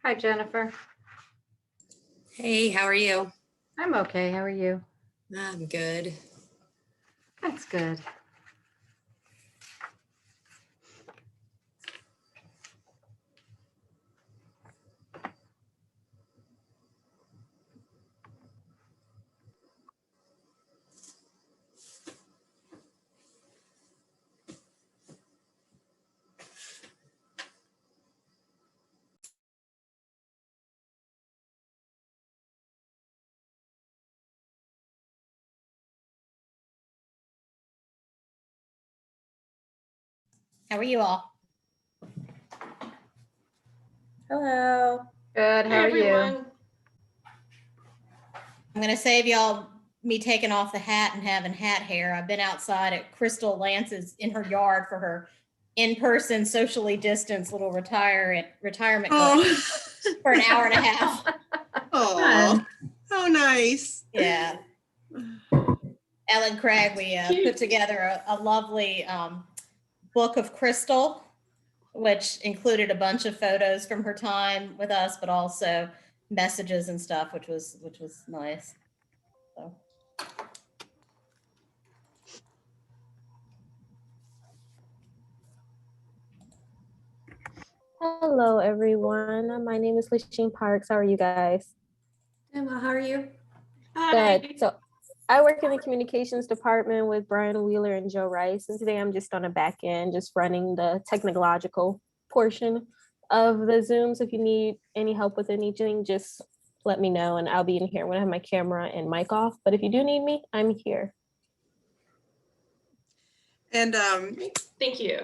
Hi, Jennifer. Hey, how are you? I'm okay. How are you? I'm good. That's good. How are you all? Hello. Good. How are you? I'm going to save y'all me taking off the hat and having hat hair. I've been outside at Crystal Lance's in her yard for her in-person, socially distanced little retirement Oh, for an hour and a half. oh, how nice. Yeah. Ellen Craig, we put together a lovely book of Crystal, which included a bunch of photos from her time with us, but also messages and stuff, which was nice. So. Hello, everyone. My name is Lasheen Parks. How are you guys? Emma, how are you? Good. So I work in the communications department with Brian Wheeler and Joe Rice. And today I'm just on the back end, just running the technological portion of the Zooms. If you need any help with anything, just let me know and I'll be in here when I have my camera and mic off. But if you do need me, I'm here. And Thank you.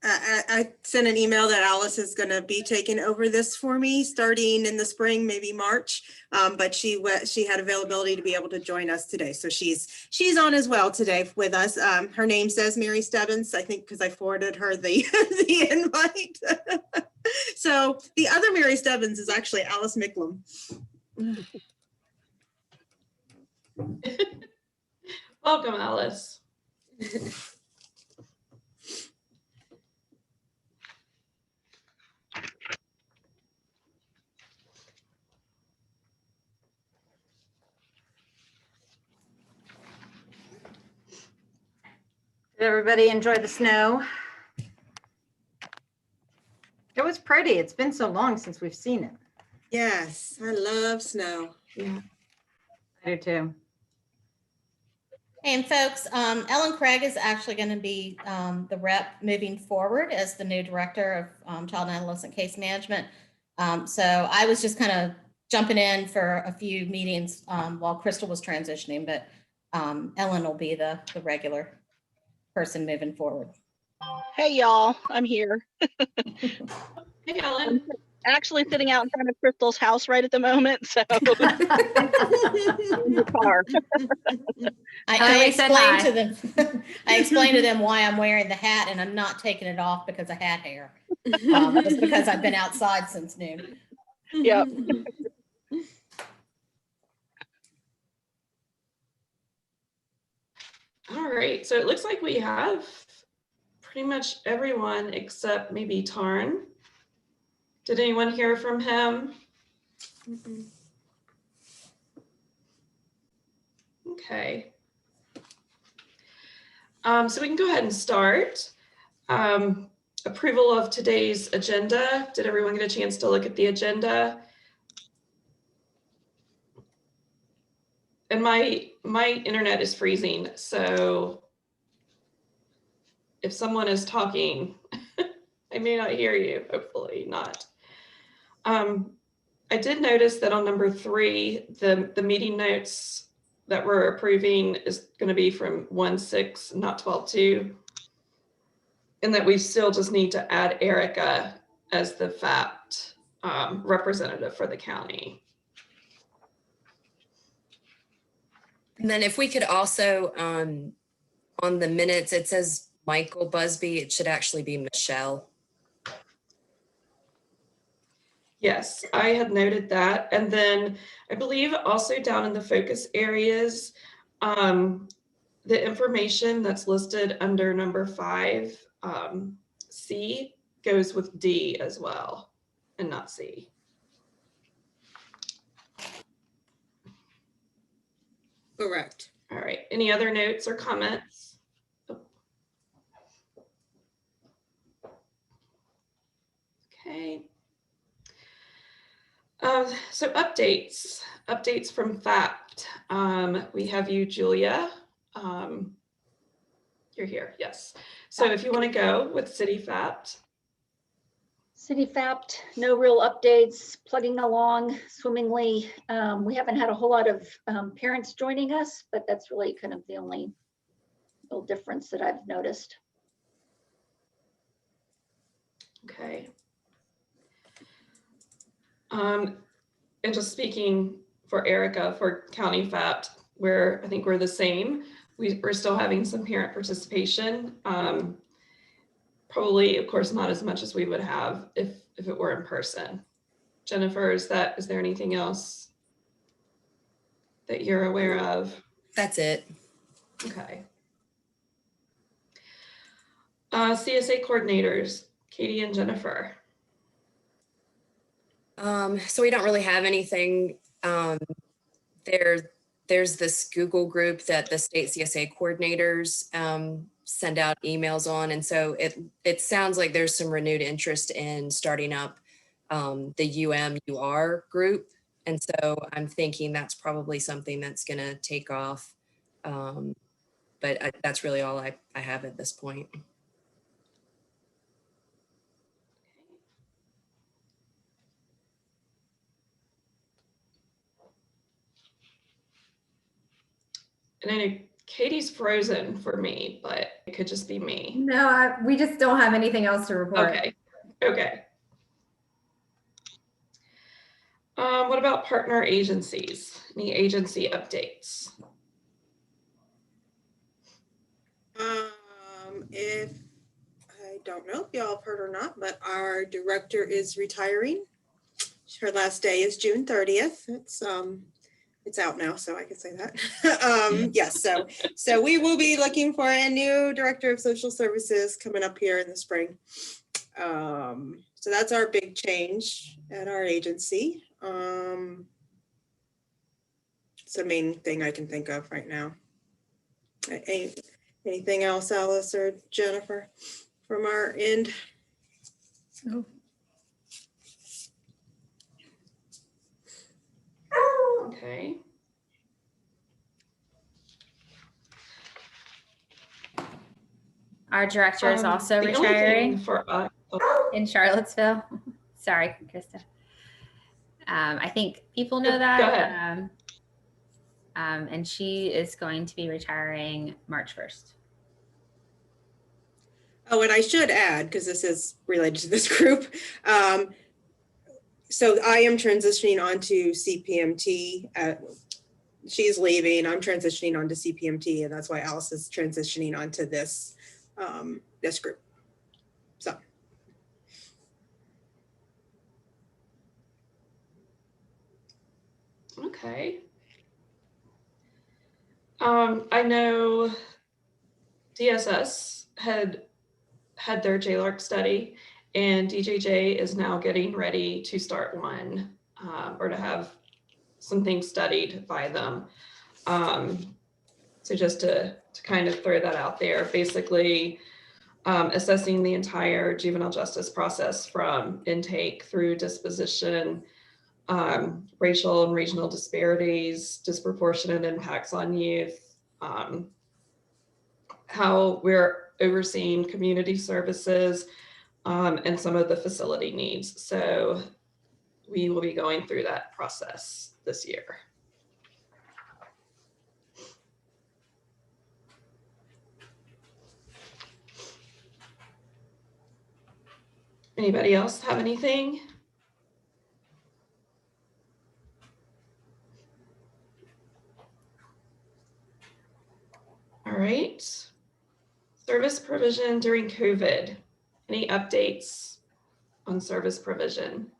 I sent an email that Alice is going to be taking over this for me starting in the spring, maybe March. But she had availability to be able to join us today. So she's on as well today with us. Her name says Mary Stebbins, I think, because I forwarded her the, the invite. So the other Mary Stebbins is actually Alice Micklem. Welcome, Alice. Did everybody enjoy the snow? It was pretty. It's been so long since we've seen it. Yes, I love snow. Yeah. I do too. And folks, Ellen Craig is actually going to be the rep moving forward as the new director of Child and Adolescent Case Management. So I was just kind of jumping in for a few meetings while Crystal was transitioning, but Ellen will be the regular person moving forward. Hey y'all, I'm here. Hey, Ellen. I'm actually sitting out in front of Crystal's house right at the moment, so in the car. I explained to them. I explained to them why I'm wearing the hat, and I'm not taking it off because of hat hair. Just because I've been outside since noon. Yep. All right, so it looks like we have pretty much everyone except maybe Tarn. Did anyone hear from him? Okay. So we can go ahead and start. Approval of today's agenda. Did everyone get a chance to look at the agenda? And my internet is freezing, so if someone is talking, I may not hear you, hopefully not. I did notice that on number 3, the meeting notes that we're approving is going to be from 1/6, not 12/2. And that we still just need to add Erica as the FAPT representative for the county. And then if we could also, on the minutes, it says Michael Busby, it should actually be Michelle. Yes, I had noted that. And then I believe also down in the focus areas, the information that's listed under number 5, C, goes with D as well. and not C. Correct. All right, any other notes or comments? Okay. So updates from FAPT. We have you, Julia. You're here, yes. So if you want to go with City FAPT. City FAPT, no real updates, plugging along swimmingly. We haven't had a whole lot of parents joining us, but that's really kind of the only real difference that I've noticed. Okay. And just speaking for Erica, for County FAPT, I think we're the same. We're still having some parent participation. Probably, of course, not as much as we would have if it were in person. Jennifer, is there anything else that you're aware of? That's it. Okay. CSA coordinators, Katie and Jennifer. So we don't really have anything. There's this Google group that the state CSA coordinators send out emails on. And so it sounds like there's some renewed interest in starting up the UR group. And so I'm thinking that's probably something that's going to take off. But that's really all I have at this point. And I know Katie's frozen for me, but it could just be me. No, we just don't have anything else to report. Okay. What about partner agencies? Any agency updates? If I don't know if y'all have heard or not, but our director is retiring. Her last day is June 30th. It's out now, so I can say that. Yes, so we will be looking for a new director of social services coming up here in the spring. So that's our big change at our agency. It's the main thing I can think of right now. Anything else, Alice or Jennifer, from our end? No. Okay. Our director is also The only thing retiring for us. in Charlottesville. Sorry, Krista. I think people know Go that. ahead. And she is going to be retiring March 1st. Oh, and I should add, because this is related to this group. So I am transitioning onto CPMT. She's leaving. I'm transitioning onto CPMT, and that's why Alice is transitioning onto this this group. So. Okay. I know DSS had their JLARC study, and DJJ is now getting ready to start one, or to have some things studied by them. So just to kind of throw that out there, basically assessing the entire juvenile justice process from intake through disposition, racial and regional disparities, disproportionate impacts on youth, how we're overseeing community services, and some of the facility needs. So we will be going through that process this year. Anybody else have anything? All right. Service provision during COVID. Any updates on service provision?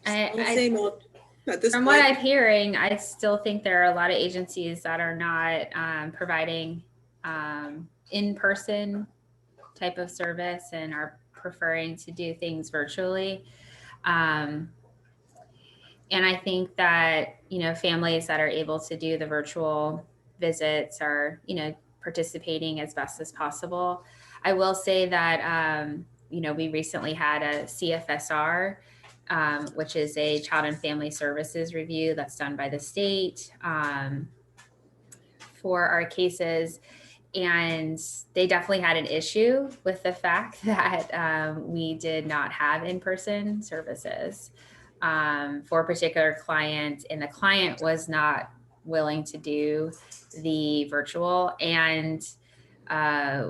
Same old. At this From point. what I'm hearing, I still think there are a lot of agencies that are not providing in-person type of service and are preferring to do things virtually. And I think that, families that are able to do the virtual visits are, participating as best as possible. I will say that, we recently had a CFSR, which is a Child and Family Services review that's done by the state for our cases. And they definitely had an issue with the fact that we did not have in-person services for a particular client, and the client was not willing to do the virtual. And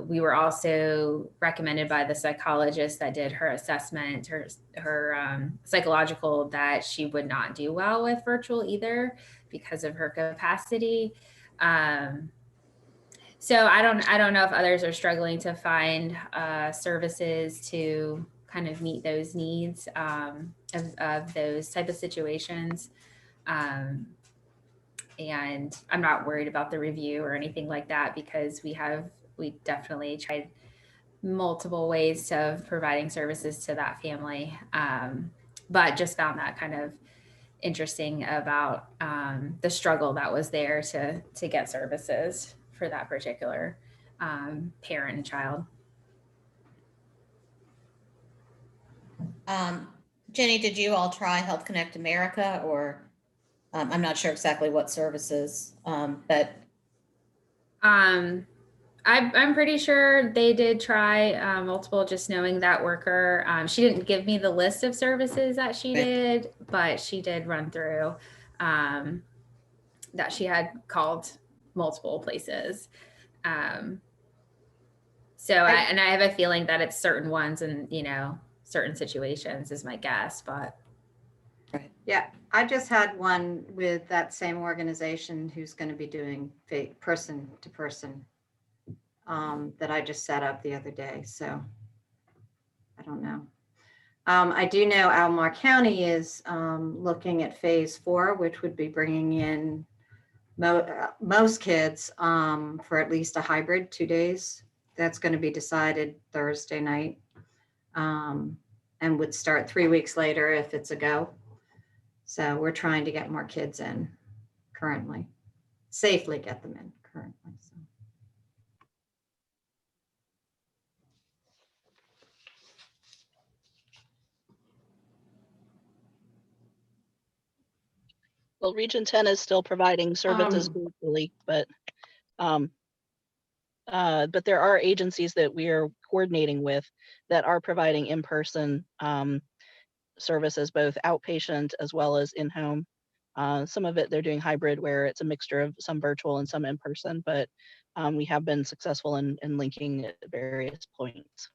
we were also recommended by the psychologist that did her assessment, her psychological, that she would not do well with virtual either because of her capacity. So I don't know if others are struggling to find services to kind of meet those needs of those type of situations. And I'm not worried about the review or anything like that, because we definitely tried multiple ways of providing services to that family. But just found that kind of interesting about the struggle that was there to get services for that particular parent and child. Jenny, did you all try Health Connect America, or I'm not sure exactly what services, but I'm pretty sure they did try multiple, just knowing that worker. She didn't give me the list of services that she did, but she did run through that she had called multiple places. So I have a feeling that it's certain ones and, certain situations is my guess, but. Yeah, I just had one with that same organization who's going to be doing person to person that I just set up the other day. So I don't know. I do know Albemarle County is looking at phase 4, which would be bringing in most kids for at least a hybrid 2 days. That's going to be decided Thursday night and would start 3 weeks later if it's a go. So we're trying to get more kids in currently, safely get them in currently. So. Well, Region 10 is still providing services virtually, but there are agencies that we are coordinating with that are providing in-person services, both outpatient as well as in-home. Some of it they're doing hybrid, where it's a mixture of some virtual and some in-person, but we have been successful in linking at various points.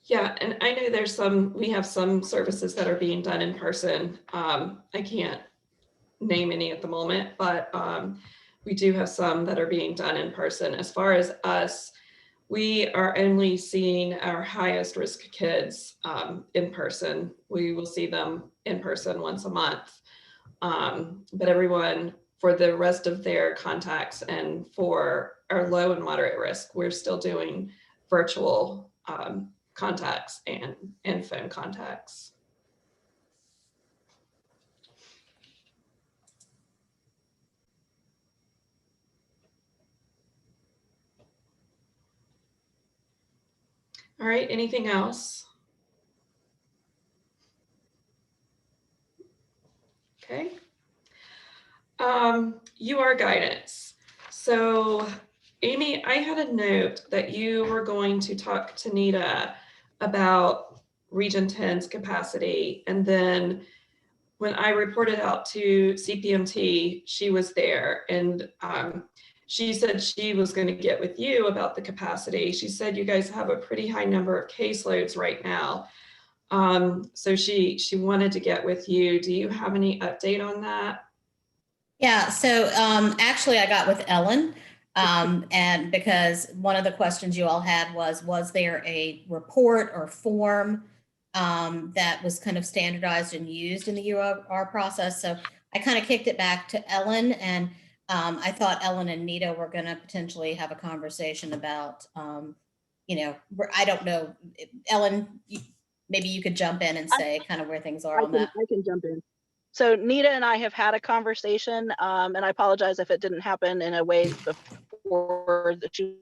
Yeah, and I know we have some services that are being done in person. I can't name any at the moment, but we do have some that are being done in person. As far as us, we are only seeing our highest risk kids in person. We will see them in person once a month. But everyone, for the rest of their contacts and for our low and moderate risk, we're still doing virtual contacts and phone contacts. All right, anything else? Okay. UR guidance. So Amy, I had a note that you were going to talk to Nita about Region 10's capacity. And then when I reported out to CPMT, she was there, and she said she was going to get with you about the capacity. She said you guys have a pretty high number of caseloads right now. So she wanted to get with you. Do you have any update on that? Yeah, so actually I got with Ellen, and because one of the questions you all had was there a report or form that was kind of standardized and used in the UR process? So I kind of kicked it back to Ellen, and I thought Ellen and Nita were going to potentially have a conversation about, I don't know, Ellen, maybe you could jump in and say kind of where things are on that. I can jump in. So Nita and I have had a conversation, and I apologize if it didn't happen in a way before that you,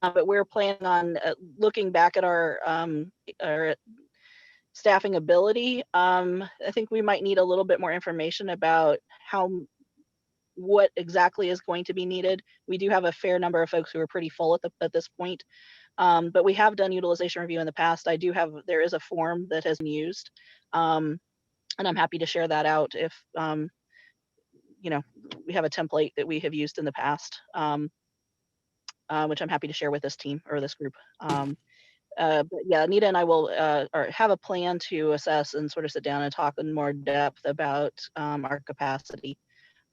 but we're planning on looking back at our staffing ability. I think we might need a little bit more information about what exactly is going to be needed. We do have a fair number of folks who are pretty full at this point, but we have done utilization review in the past. There is a form that has been used, and I'm happy to share that out if we have a template that we have used in the past, which I'm happy to share with this team or this group. But yeah, Anita and I will have a plan to assess and sort of sit down and talk in more depth about our capacity.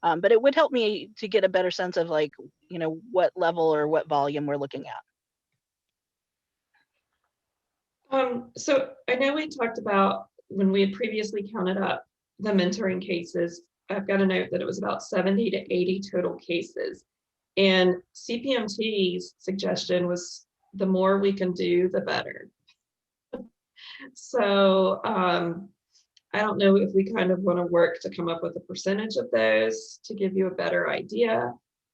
But it would help me to get a better sense of what level or what volume we're looking at. So I know we talked about when we had previously counted up the mentoring cases, I've got a note that it was about 70 to 80 total cases. And CPMT's suggestion was the more we can do, the better. So I don't know if we kind of want to work to come up with a percentage of those to give you a better idea,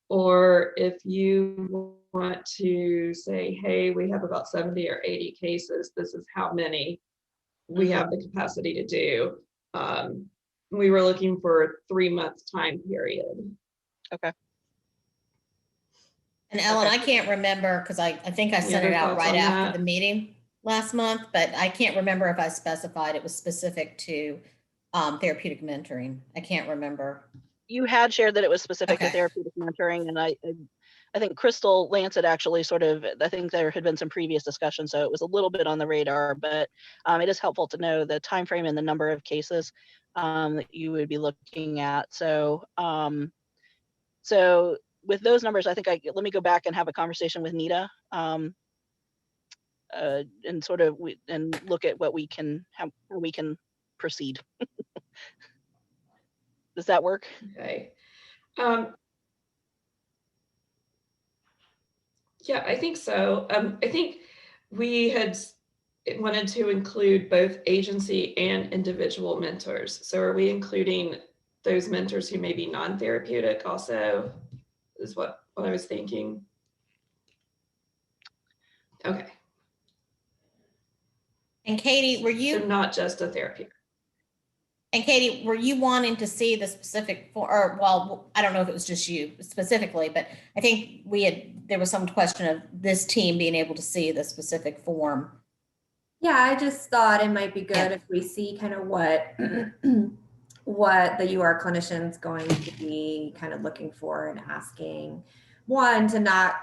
or if you want to say, hey, we have about 70 or 80 cases, this is how many we have the capacity to do. We were looking for a 3-month time period. Okay. And Ellen, I can't remember because I think I sent it out right after the meeting last month, but I can't remember if I specified it was specific to therapeutic mentoring. I can't remember. You had shared that it was specific to therapeutic mentoring, and I think Crystal Lancet actually I think there had been some previous discussion, so it was a little bit on the radar, but it is helpful to know the time frame and the number of cases that you would be looking at. So with those numbers, I think let me go back and have a conversation with Nita and and look at how we can proceed. Does that work? Okay. Yeah, I think so. I think we had wanted to include both agency and individual mentors. So are we including those mentors who may be non-therapeutic also, is what I was thinking. Okay. And Katie, So not just a therapeutic. And Katie, were you wanting to see the specific I don't know if it was just you specifically, but I think there was some question of this team being able to see the specific form. Yeah, I just thought it might be good if we see kind of what the UR clinician's going to be kind of looking for and asking. One, to not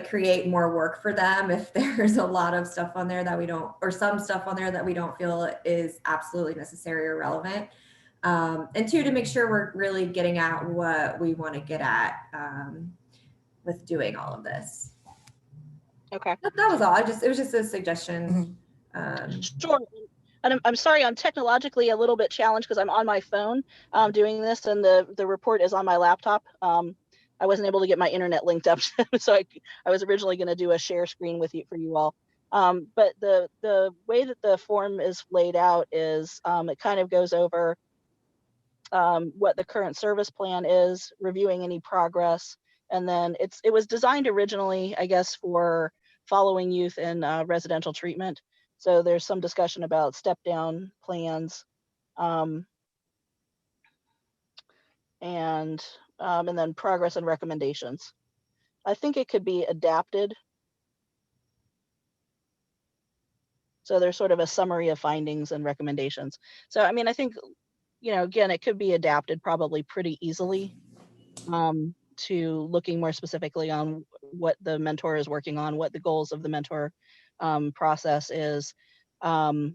create more work for them if there's a lot of stuff on there that we don't, or some stuff on there that we don't feel is absolutely necessary or relevant. And two, to make sure we're really getting at what we want to get at with doing all of this. Okay. That was all. It was just a suggestion. Sure. And I'm sorry, I'm technologically a little bit challenged because I'm on my phone doing this, and the report is on my laptop. I wasn't able to get my internet linked up, so I was originally going to do a share screen for you all. But the way that the form is laid out is it kind of goes over what the current service plan is, reviewing any progress, and then it was designed originally, I guess, for following youth in residential treatment. So there's some discussion about step down plans, and then progress and recommendations. I think it could be adapted. So there's sort of a summary of findings and recommendations. So, I mean, I think, again, it could be adapted probably pretty easily to looking more specifically on what the mentor is working on, what the goals of the mentor process is. How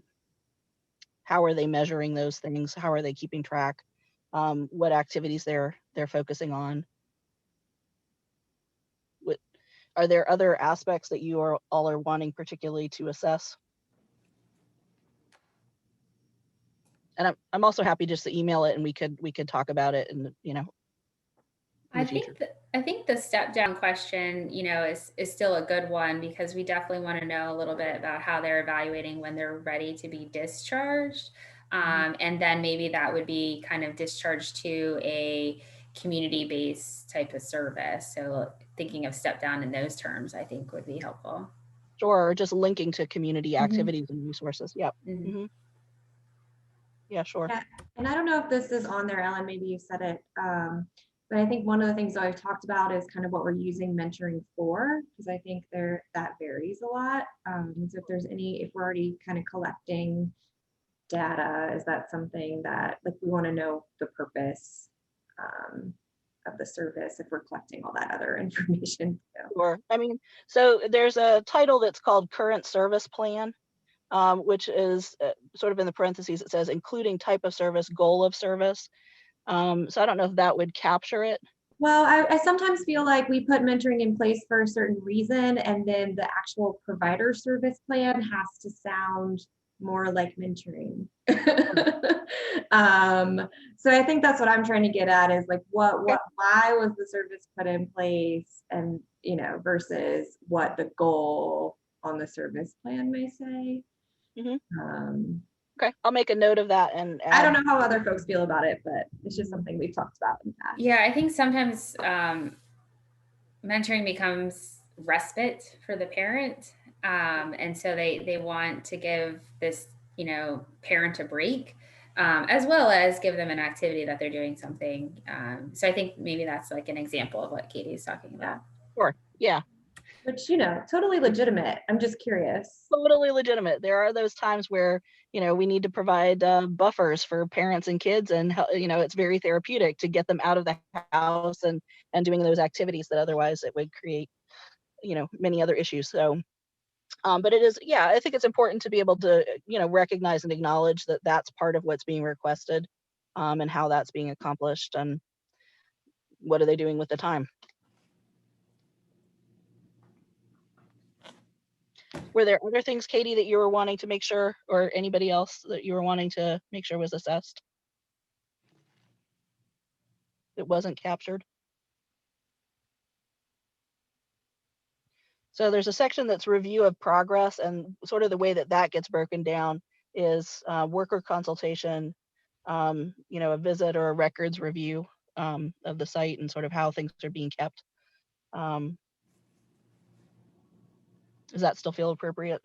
are they measuring those things? How are they keeping track? What activities they're focusing on? Are there other aspects that you all are wanting particularly to assess? And I'm also happy just to email it, and we could talk about it, and I think the step down question, is still a good one, because we definitely want to know a little bit about how they're evaluating when they're ready to be discharged. And then maybe that would be kind of discharged to a community-based type of service. So thinking of step down in those terms, I think would be helpful. Sure, or just linking to community Mhm. activities and resources. Yep. Mhm. Mhm. Yeah, sure. Yeah, and I don't know if this is on there, Ellen, maybe you said it. But I think one of the things that I've talked about is kind of what we're using mentoring for, because I think that varies a lot. So if we're already kind of collecting data, is that something that, like, we want to know the purpose of the service if we're collecting all that other information? So. Sure. I mean, so there's a title that's called Current Service Plan, which is sort of in the parentheses, it says including type of service, goal of service. So I don't know if that would capture it. Well, I sometimes feel like we put mentoring in place for a certain reason, and then the actual provider service plan has to sound more like mentoring. So I think that's what I'm trying to get at, is like why was the service put in place, and versus what the goal on the service plan may say. Okay, I'll make a note of that and I don't know how other folks feel about it, but it's just something we've talked about in the past. Yeah, I think sometimes mentoring becomes respite for the parent. And so they want to give this, parent a break, as well as give them an activity that they're doing something. So I think maybe that's like an example of what Katie's talking about. Sure, yeah. Which, totally legitimate. I'm just curious. Totally legitimate. There are those times where, we need to provide buffers for parents and kids, and, it's very therapeutic to get them out of the house and doing those activities that otherwise it would create, many other issues. So, but it is, yeah, I think it's important to be able to, recognize and acknowledge that that's part of what's being requested, and how that's being accomplished, and what are they doing with the time. Were there other things, Katie, that you were wanting to make sure, or anybody else that you were wanting to make sure was assessed that wasn't captured? So there's a section that's review of progress, and sort of the way that that gets broken down is worker consultation, a visit or a records review of the site and sort of how things are being kept. Does that still feel appropriate?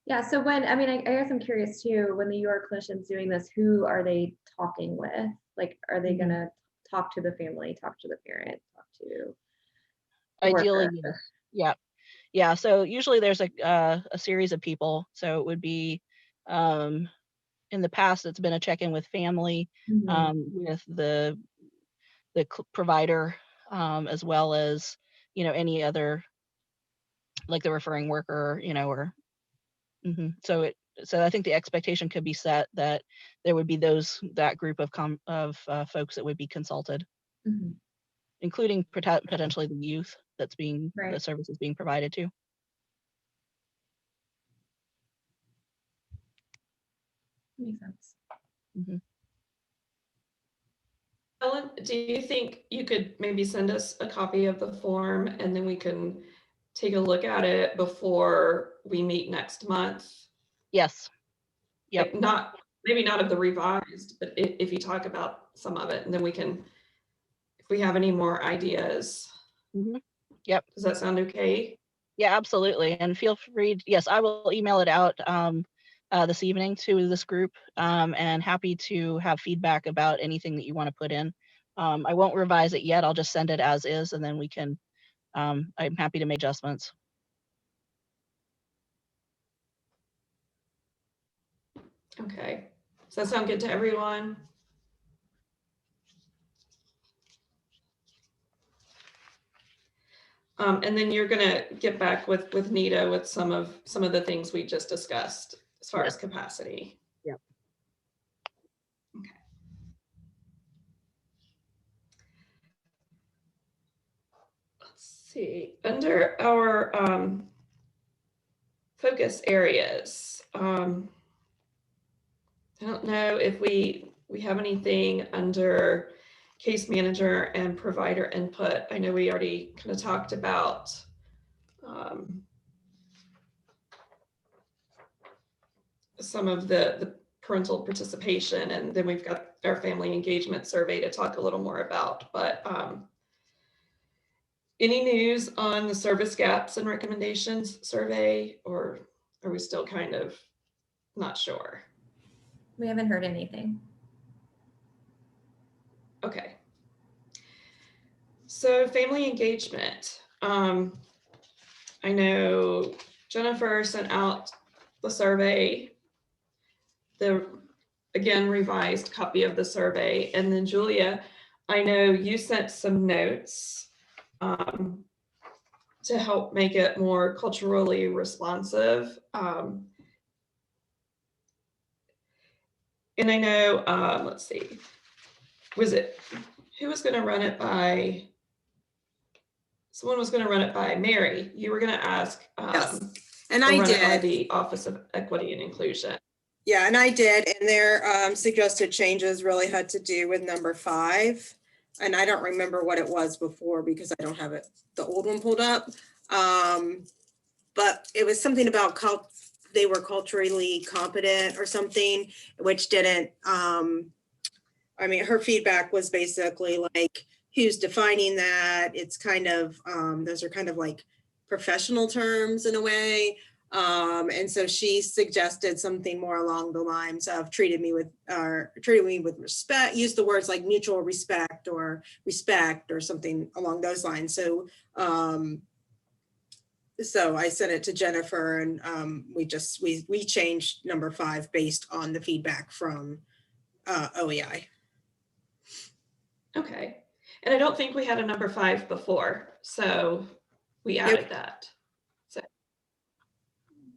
Yeah, so I guess I'm curious too, when the UR clinician's doing this, who are they talking with? Like, are they gonna talk to the family, talk to the parent, talk to the Ideally, worker? yes. Yeah. So usually there's a series of people. So it would be, in the past, it's been a check-in with family, with the provider, as well as, any other, like the referring worker, or so I think the expectation could be set that there would be that group of folks that would be consulted, including potentially the youth that's the service is being provided to. Makes sense. Ellen, do you think you could maybe send us a copy of the form, and then we can take a look at it before we meet next month? Yes. Yep. Like maybe not of the revised, but if you talk about some of it, and then we can, if we have any more ideas. Yep. Does that sound okay? Yeah, absolutely. And feel free. Yes, I will email it out this evening to this group, and happy to have feedback about anything that you want to put in. I won't revise it yet. I'll just send it as is, and then we can, I'm happy to make adjustments. Okay. Does that sound good to everyone? And then you're gonna get back with Nita with some of the things we just discussed as far as capacity. Yep. Okay. Let's see. Under our focus areas, I don't know if we have anything under case manager and provider input. I know we already kind of talked about some of the parental participation, and then we've got our family engagement survey to talk a little more about. But any news on the service gaps and recommendations survey, or are we still kind of not sure? We haven't heard anything. Okay. So family engagement. I know Jennifer sent out the survey, the, again, revised copy of the survey. And then Julia, I know you sent some notes to help make it more culturally responsive. And I know, let's see, was it, who was gonna run it by? Someone was gonna run it by Mary. You were gonna ask. Yes, and I run it by did. the Office of Equity and Inclusion. Yeah, and I did, and their suggested changes really had to do with number 5. And I don't remember what it was before because I don't have it, the old one pulled up. But it was something about they were culturally competent or something, which didn't, I mean, her feedback was basically like, who's defining that? It's kind of, those are kind of like professional terms in a way. And so she suggested something more along the lines of treated me with respect, use the words like mutual respect or something along those lines. So, so I sent it to Jennifer, and we changed number 5 based on the feedback from OEI. Okay. And I don't think we had a number 5 before, so we added that. So.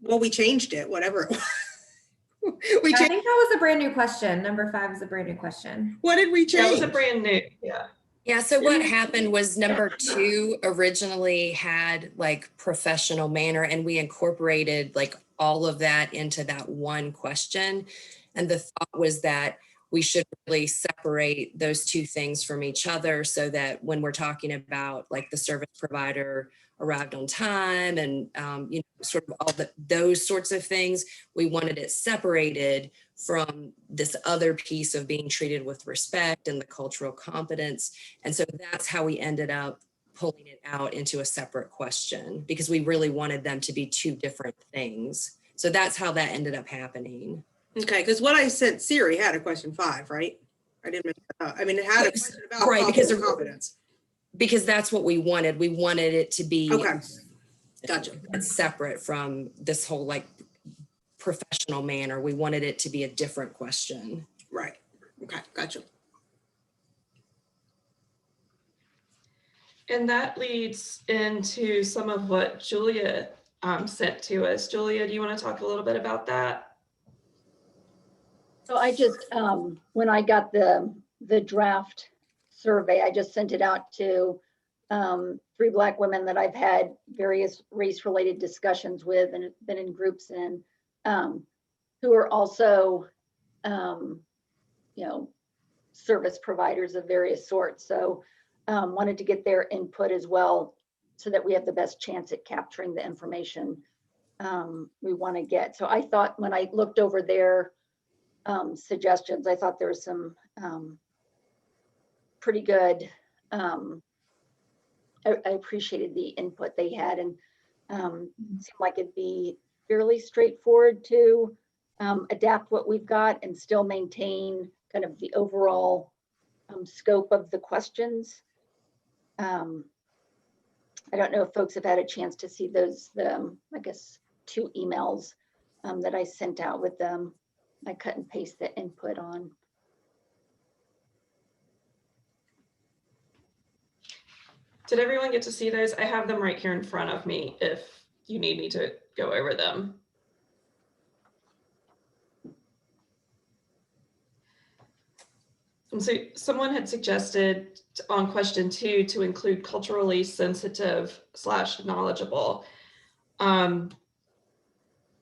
Well, we changed it, whatever it was. I think that was a brand new question. Number 5 is a brand new question. What did we change? That was a brand new, yeah. Yeah, so what happened was number 2 originally had like professional manner, and we incorporated like all of that into that one question. And the thought was that we should really separate those two things from each other so that when we're talking about like the service provider arrived on time and sort of all those sorts of things, we wanted it separated from this other piece of being treated with respect and the cultural competence. And so that's how we ended up pulling it out into a separate question, because we really wanted them to be two different things. So that's how that ended up happening. Okay, because what I sent Siri had a question 5, right? I didn't make that up. I mean, it had a question about right, because of competence. Because that's what we wanted. We wanted it to be okay. Gotcha. Separate from this whole like professional manner. We wanted it to be a different question. Right. Okay, gotcha. And that leads into some of what Julia sent to us. Julia, do you want to talk a little bit about that? So I just, when I got the draft survey, I just sent it out to 3 Black women that I've had various race-related discussions with and been in groups in, who are also, service providers of various sorts. So wanted to get their input as well so that we have the best chance at capturing the information we want to get. So I thought when I looked over their suggestions, I thought there was some pretty good, I appreciated the input they had, and seemed like it'd be fairly straightforward to adapt what we've got and still maintain kind of the overall scope of the questions. I don't know if folks have had a chance to see those, I guess, 2 emails that I sent out with them. I cut and paste the input on. Did everyone get to see those? I have them right here in front of me if you need me to go over them. And so someone had suggested on question 2 to include culturally sensitive / knowledgeable. And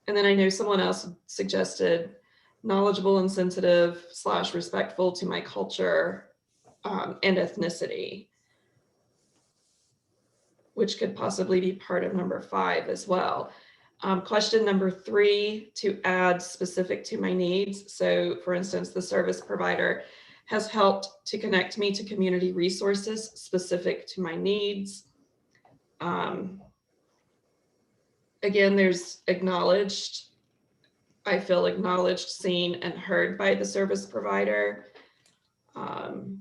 then I know someone else suggested knowledgeable and sensitive / respectful to my culture and ethnicity, which could possibly be part of number 5 as well. Question number 3, to add specific to my needs. So for instance, the service provider has helped to connect me to community resources specific to my needs. Again, there's acknowledged. I feel acknowledged, seen, and heard by the service provider. And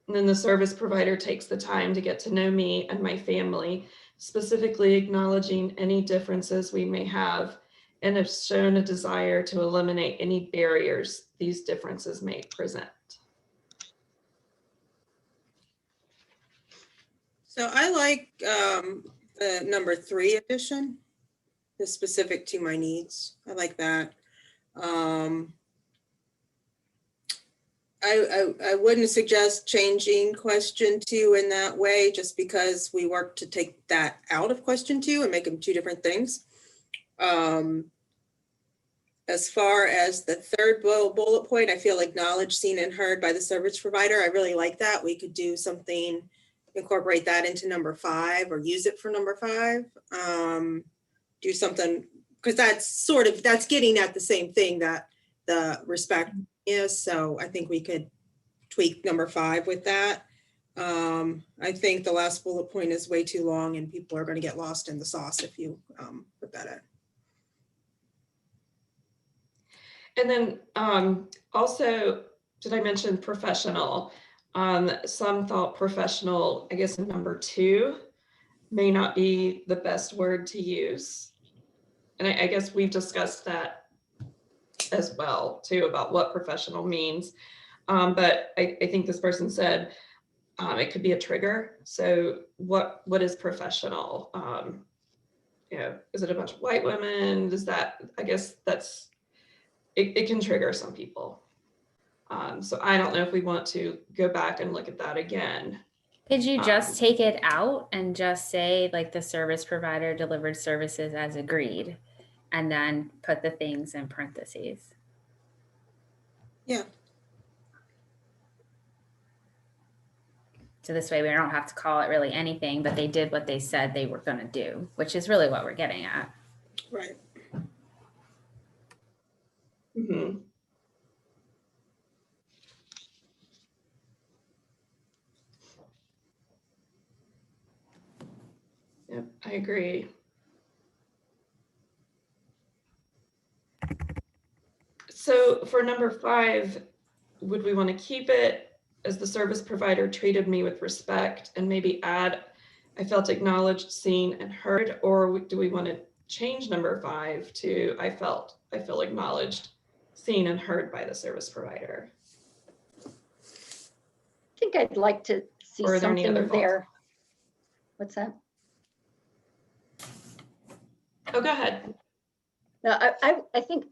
then the service provider takes the time to get to know me and my family, specifically acknowledging any differences we may have, and have shown a desire to eliminate any barriers these differences may present. So I like the number 3 addition, the specific to my needs. I like that. I wouldn't suggest changing question 2 in that way, just because we work to take that out of question 2 and make them 2 different things. As far as the third bullet point, I feel acknowledged, seen, and heard by the service provider. I really like that. We could do something, incorporate that into number 5 or use it for number 5. Do something, because that's getting at the same thing that the respect is. So I think we could tweak number 5 with that. I think the last bullet point is way too long and people are going to get lost in the sauce if you put that in. And then also, did I mention professional? Some thought professional, I guess in number 2, may not be the best word to use. And I guess we've discussed that as well too, about what professional means. But I think this person said it could be a trigger. So what is professional? You know, is it a bunch of white women? Does that, I guess that's, it can trigger some people. So I don't know if we want to go back and look at that again. Could you just take it out and just say like the service provider delivered services as agreed, and then put the things in parentheses? Yeah. So this way we don't have to call it really anything, but they did what they said they were going to do, which is really what we're getting at. Right. Mm-hmm. Yep, I agree. So for number 5, would we want to keep it as the service provider treated me with respect and maybe add, I felt acknowledged, seen, and heard? Or do we want to change number 5 to I feel acknowledged, seen, and heard by the service provider? I think I'd like to see Or are there any something other thoughts? there. What's that? Oh, go ahead. No, I think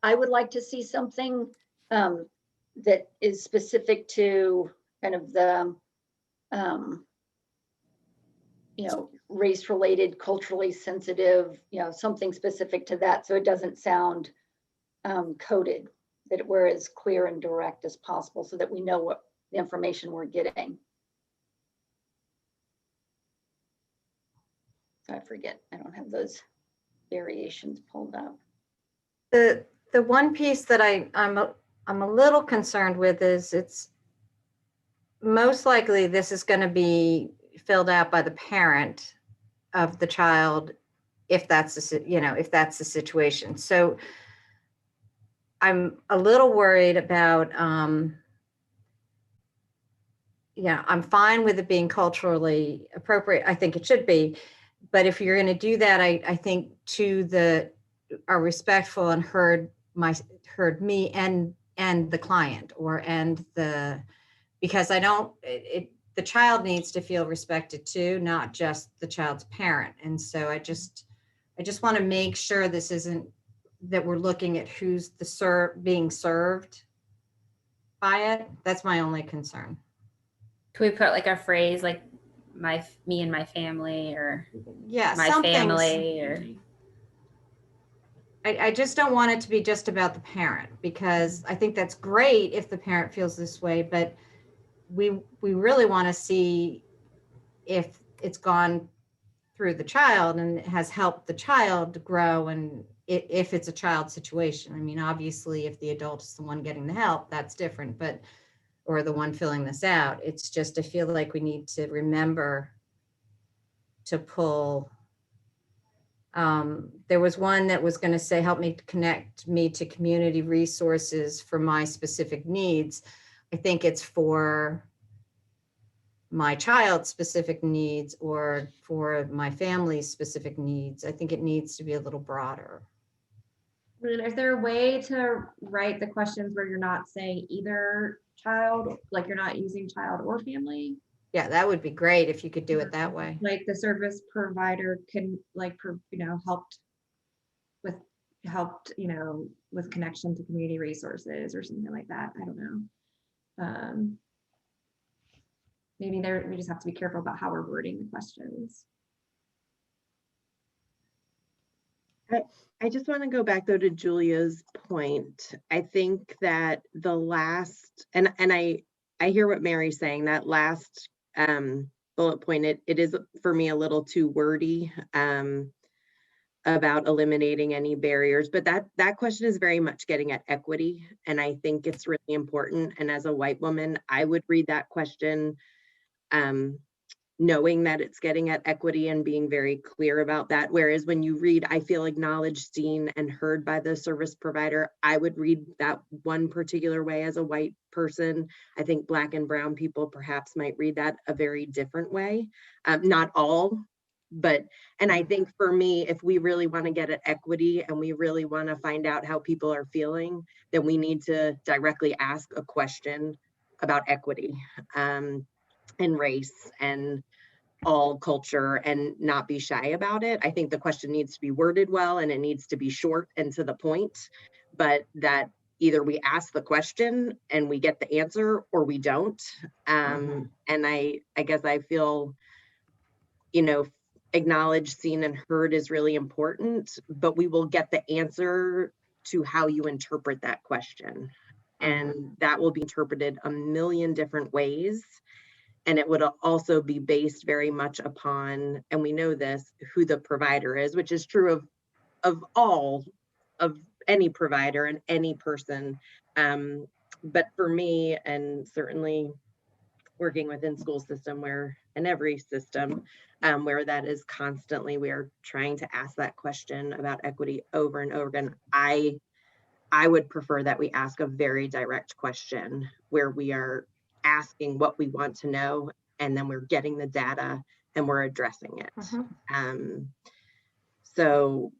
I would like to see something that is specific to kind of the, you know, race related, culturally sensitive, you know, something specific to that. So it doesn't sound coded, that we're as clear and direct as possible so that we know what the information we're getting. I forget, I don't have those variations pulled up. The one piece that I'm a little concerned with is it's most likely this is going to be filled out by the parent of the child if that's the situation. So I'm a little worried about yeah, I'm fine with it being culturally appropriate. I think it should be. But if you're going to do that, I think are respectful and heard me and the client because the child needs to feel respected too, not just the child's parent. And so I just want to make sure this isn't that we're looking at who's being served by it. That's my only concern. Could we put like a phrase like me and my family, or Yeah, my family, or I just don't want it to be just about the parent, because I think that's great if the parent feels this way, but we really want to see if it's gone through the child and it has helped the child grow, and if it's a child situation. I mean, obviously, if the adult is the one getting the help, that's different, but, or the one filling this out. It's just, I feel like we need to remember to pull. There was one that was going to say, help me connect me to community resources for my specific needs. I think it's for my child's specific needs or for my family's specific needs. I think it needs to be a little broader. Is there a way to write the questions where you're not saying either child, like you're not using child or family? Yeah, that would be great if you could do it that way. Like the service provider can helped, with connection to community resources or something like that. I don't know. Maybe we just have to be careful about how we're wording the questions. I just want to go back though to Julia's point. I think that the last, and I hear what Mary's saying, that last bullet point, it is for me a little too wordy about eliminating any barriers, but that question is very much getting at equity. And I think it's really important. And as a white woman, I would read that question knowing that it's getting at equity and being very clear about that. Whereas when you read, I feel acknowledged, seen, and heard by the service provider, I would read that one particular way as a white person. I think Black and brown people perhaps might read that a very different way. Not all, but, and I think for me, if we really want to get at equity and we really want to find out how people are feeling, then we need to directly ask a question about equity. And race and all culture, and not be shy about it. I think the question needs to be worded well and it needs to be short and to the point, but that either we ask the question and we get the answer or we don't. And I guess I feel, acknowledged, seen, and heard is really important, but we will get the answer to how you interpret that question. And that will be interpreted a million different ways. And it would also be based very much upon, and we know this, who the provider is, which is true of any provider and any person. But for me, and certainly working within school system and every system where that is constantly, we are trying to ask that question about equity over and over again. I would prefer that we ask a very direct question where we are asking what we want to know, and then we're getting the data and we're addressing it. So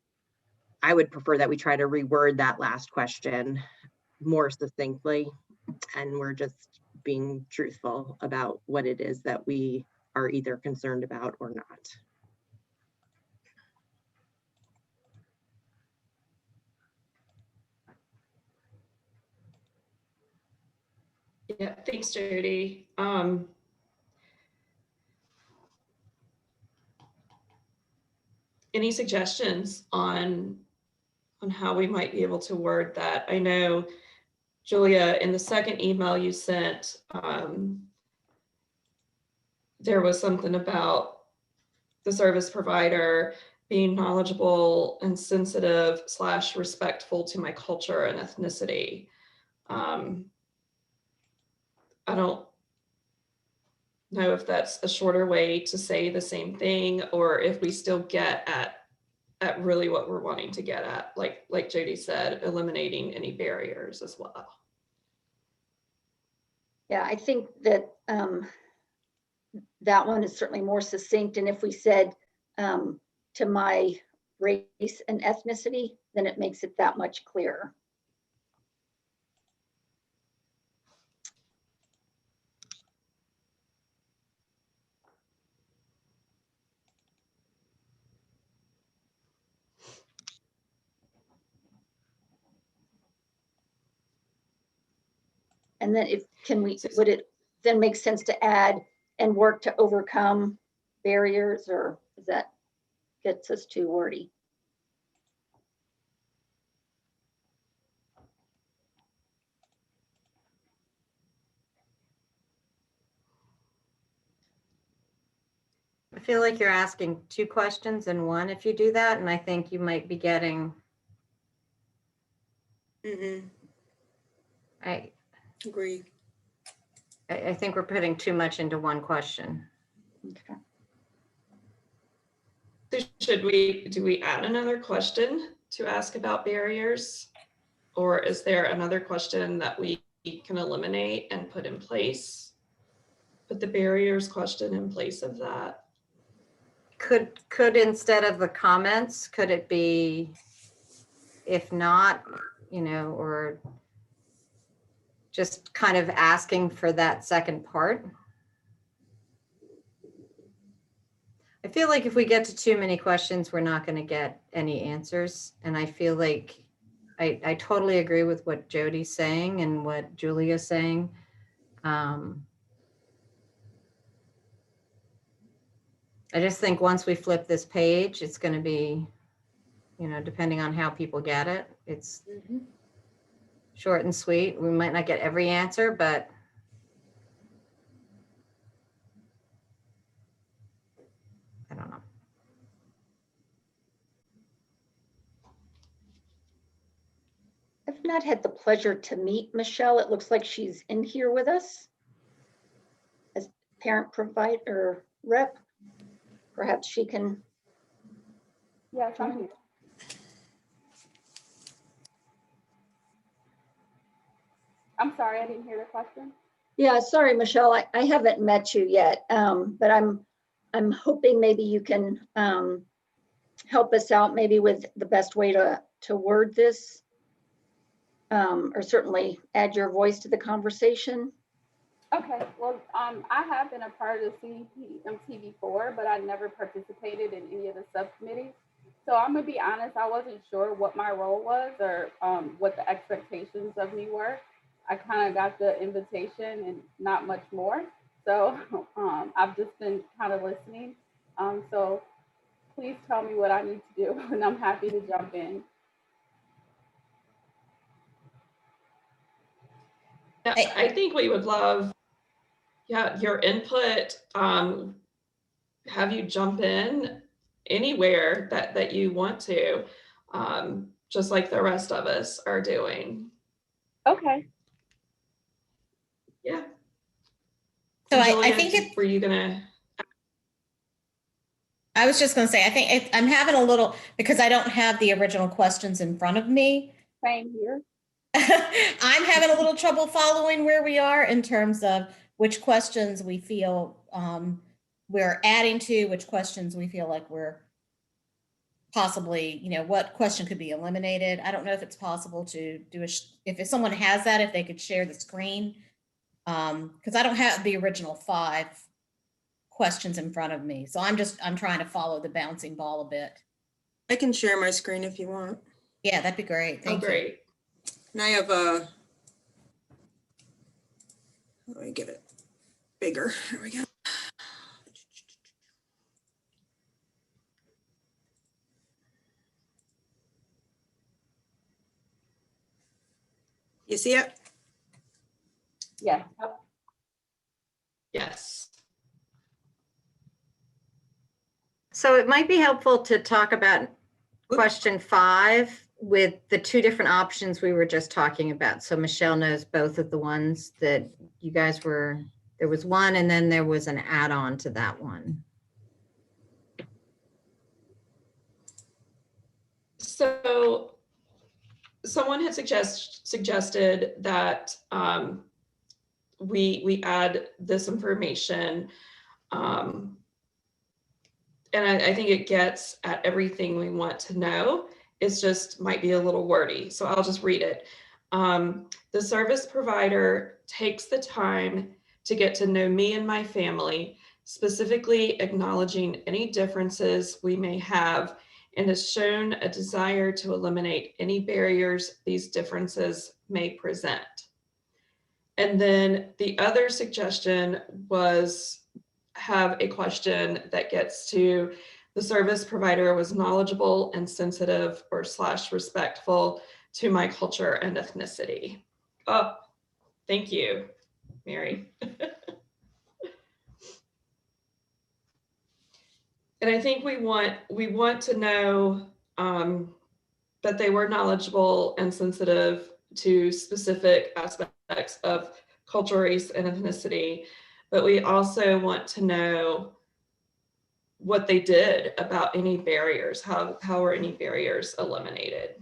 I would prefer that we try to reword that last question more succinctly, and we're just being truthful about what it is that we are either concerned about or not. Yeah, thanks, Jody. Any suggestions on how we might be able to word that? I know, Julia, in the second email you sent, there was something about the service provider being knowledgeable and sensitive / respectful to my culture and ethnicity. I don't know if that's a shorter way to say the same thing, or if we still get at really what we're wanting to get at, like Jody said, eliminating any barriers as well. Yeah, I think that that one is certainly more succinct. And if we said to my race and ethnicity, then it makes it that much clearer. And then would it then make sense to add and work to overcome barriers, or is that gets us too wordy? feel like you're asking two questions in one if you do that, and I think you might be getting, I Agree. I think we're putting too much into one question. Okay. So do we add another question to ask about barriers? Or is there another question that we can eliminate and put in place? Put the barriers question in place of that. Could instead of the comments, could it be, if not, you know, or just kind of asking for that second part? I feel like if we get to too many questions, we're not going to get any answers. And I feel like I totally agree with what Jody's saying and what Julia's saying. I just think once we flip this page, it's going to be, you know, depending on how people get it, it's short and sweet. We might not get every answer, but I don't know. I've not had the pleasure to meet Michelle. It looks like she's in here with us as parent provider rep. Perhaps she can. Yes, I'm here. I'm sorry, I didn't hear the question. Yeah, sorry, Michelle, I haven't met you yet, but I'm hoping maybe you can help us out maybe with the best way to word this, or certainly add your voice to the conversation. Okay, well, I have been a part of the CPMT before, but I never participated in any of the subcommittees. So I'm gonna be honest, I wasn't sure what my role was or what the expectations of me were. I kind of got the invitation and not much more. So I've just been kind of listening. So please tell me what I need to do and I'm happy to jump in. Yeah, I think we would love, your input, have you jump in anywhere that you want to, just like the rest of us are doing. Okay. Yeah. So I Julia, think it, were you gonna? I was just going to say, I think I'm having a little, because I don't have the original questions in front of me. Same here. I'm having a little trouble following where we are in terms of which questions we feel we're adding to, which questions we feel like we're possibly, you know, what question could be eliminated. I don't know if it's possible to do if someone has that, if they could share the screen. Because I don't have the original 5 questions in front of me. So I'm trying to follow the bouncing ball a bit. I can share my screen if you want. Yeah, that'd be great. Thank you. Great. And I have a, let me get it bigger. Here we go. You see it? Yeah. Yes. So it might be helpful to talk about question 5 with the 2 different options we were just talking about. So Michelle knows both of the ones that you guys were, there was one and then there was an add-on to that one. So someone had suggested that we add this information, and I think it gets at everything we want to know. It's just might be a little wordy, so I'll just read it. The service provider takes the time to get to know me and my family, specifically acknowledging any differences we may have, and has shown a desire to eliminate any barriers these differences may present. And then the other suggestion was have a question that gets to the service provider was knowledgeable and sensitive or / respectful to my culture and ethnicity. Oh, thank you, Mary. And I think we want to know that they were knowledgeable and sensitive to specific aspects of culture, race, and ethnicity. But we also want to know what they did about any barriers. How were any barriers eliminated?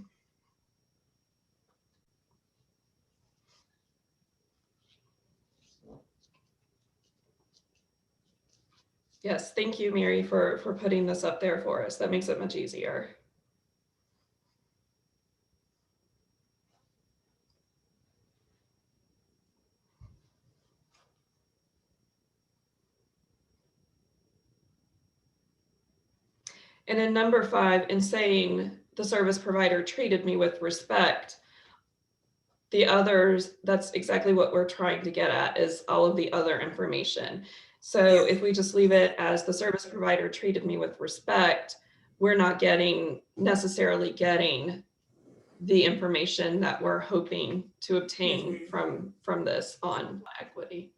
Yes, thank you, Mary, for putting this up there for us. That makes it much easier. And then number 5, in saying the service provider treated me with respect, the others, that's exactly what we're trying to get at, is all of the other information. So if we just leave it as the service provider treated me with respect, we're not necessarily getting the information that we're hoping to obtain from this on equity.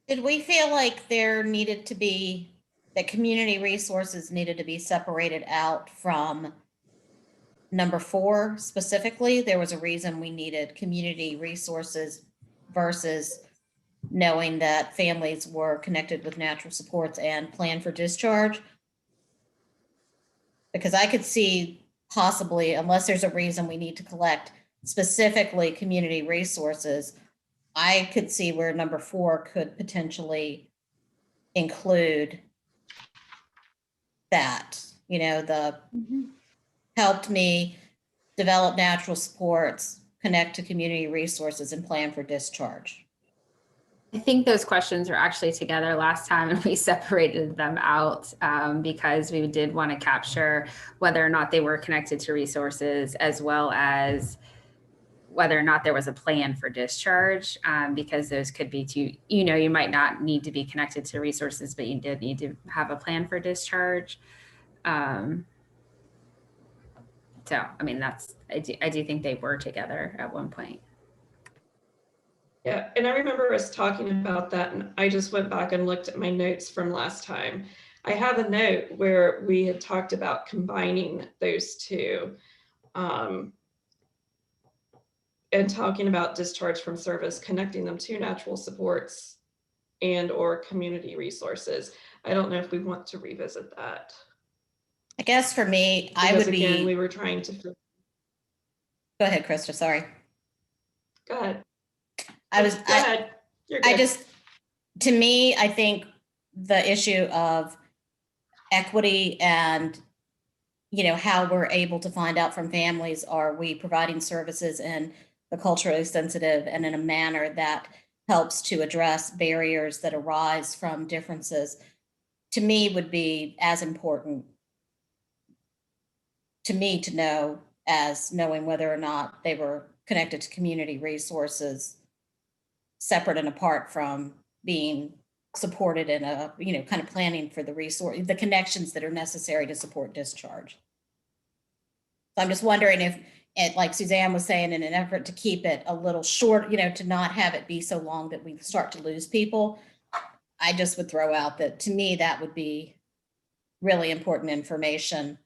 Did we feel like there needed to be, that community resources needed to be separated out from number 4 specifically? There was a reason we needed community resources versus knowing that families were connected with natural supports and plan for discharge? Because I could see possibly, unless there's a reason we need to collect specifically community resources, I could see where number 4 could potentially include that, the helped me develop natural supports, connect to community resources, and plan for discharge. I think those questions were actually together last time and we separated them out because we did want to capture whether or not they were connected to resources, as well as whether or not there was a plan for discharge, because those could be two, you might not need to be connected to resources, but you did need to have a plan for discharge. So, I mean, I do think they were together at one point. Yeah, and I remember us talking about that, and I just went back and looked at my notes from last time. I have a note where we had talked about combining those two and talking about discharge from service, connecting them to natural supports and or community resources. I don't know if we want to revisit that. I guess for me, Because I would again, be. we were trying to. Go ahead, Krista, sorry. Go ahead. Go ahead. You're good. To me, I think the issue of equity and, how we're able to find out from families, are we providing services in the culturally sensitive and in a manner that helps to address barriers that arise from differences, to me would be as important to me to know as knowing whether or not they were connected to community resources, separate and apart from being supported in a, kind of planning for the connections that are necessary to support discharge. So I'm just wondering if, like Suzanne was saying, in an effort to keep it a little short, to not have it be so long that we start to lose people, I just would throw out that, to me, that would be really important information.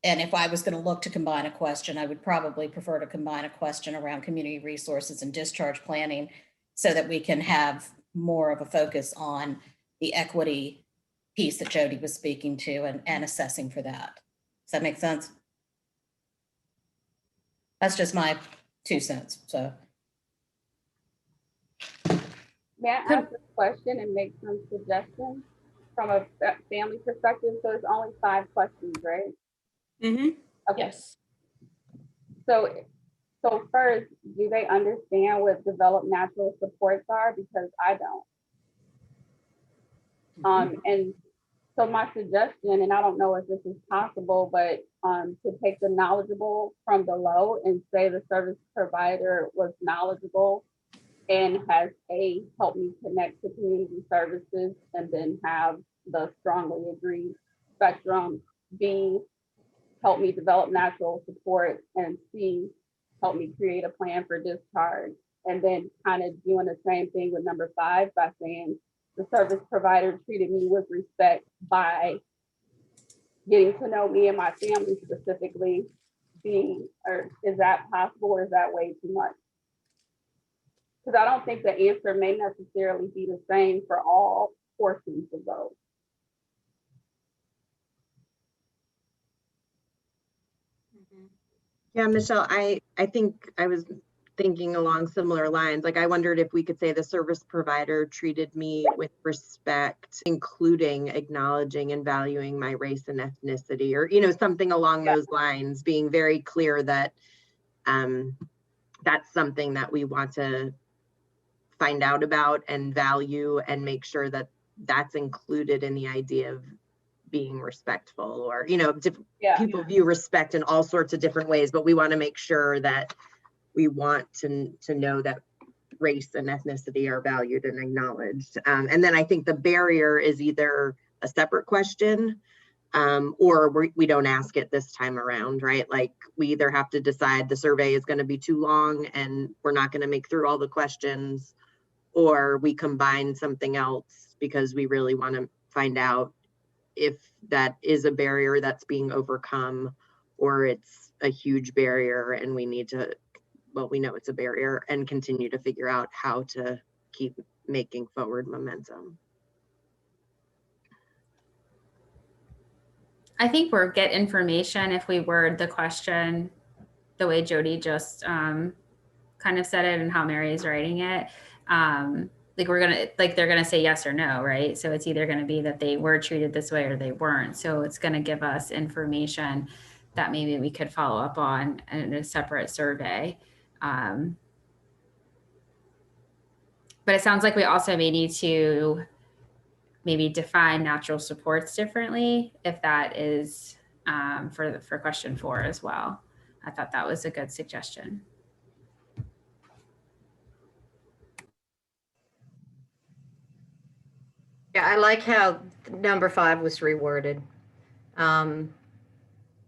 And if I was going to look to combine a question, I would probably prefer to combine a question around community resources and discharge planning, so that we can have more of a focus on the equity piece that Jody was speaking to and assessing for that. Does that make sense? That's just my 2 cents. So. May I ask a question and make some suggestions from a family perspective? So it's only 5 questions, right? Mm-hmm. Okay. Yes. So first, do they understand what developed natural supports are? Because I don't. And so my suggestion, and I don't know if this is possible, but to take the knowledgeable from below and say the service provider was knowledgeable and has helped me connect to community services, and then have the strongly agreed spectrum B, help me develop natural support, and C, help me create a plan for discharge. And then kind of doing the same thing with number 5 by saying the service provider treated me with respect by getting to know me and my family specifically. Or is that possible, or is that way too much? Because I don't think the answer may necessarily be the same for all portions of those. Yeah, Michelle, I think I was thinking along similar lines. Like, I wondered if we could say the service provider treated me with respect, including acknowledging and valuing my race and ethnicity, or, you know, something along those lines, being very clear that that's something that we want to find out about and value, and make sure that that's included in the idea of being respectful. Or, you know, people view respect in all sorts of different ways, but we want to make sure that we want to know that race and ethnicity are valued and acknowledged. And then I think the barrier is either a separate question, or we don't ask it this time around, right? Like, we either have to decide the survey is going to be too long and we're not going to make through all the questions, or we combine something else because we really want to find out if that is a barrier that's being overcome, or it's a huge barrier and we need to, well, we know it's a barrier, and continue to figure out how to keep making forward momentum. I think we'll get information if we word the question the way Jody just kind of said it and how Mary's writing it. Like, they're gonna say yes or no, right? So it's either gonna be that they were treated this way or they weren't. So it's gonna give us information that maybe we could follow up on in a separate survey. But it sounds like we also may need to maybe define natural supports differently, if that is for question 4 as well. I thought that was a good suggestion. Yeah, I like how number 5 was reworded. And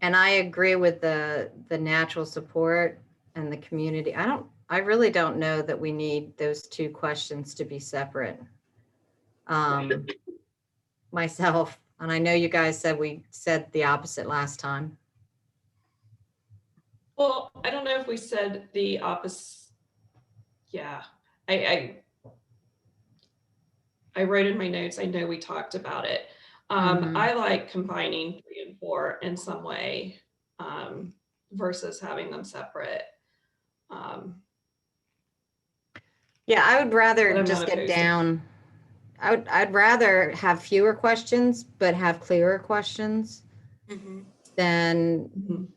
I agree with the natural support and the community. I really don't know that we need those 2 questions to be separate. Myself, and I know you guys said we said the opposite last time. Well, I don't know if we said the opposite. Yeah, I wrote in my notes, I know we talked about it. I like combining 3 and 4 in some way, versus having them separate. Yeah, I would rather just get down. I'd rather have fewer questions, but have clearer questions than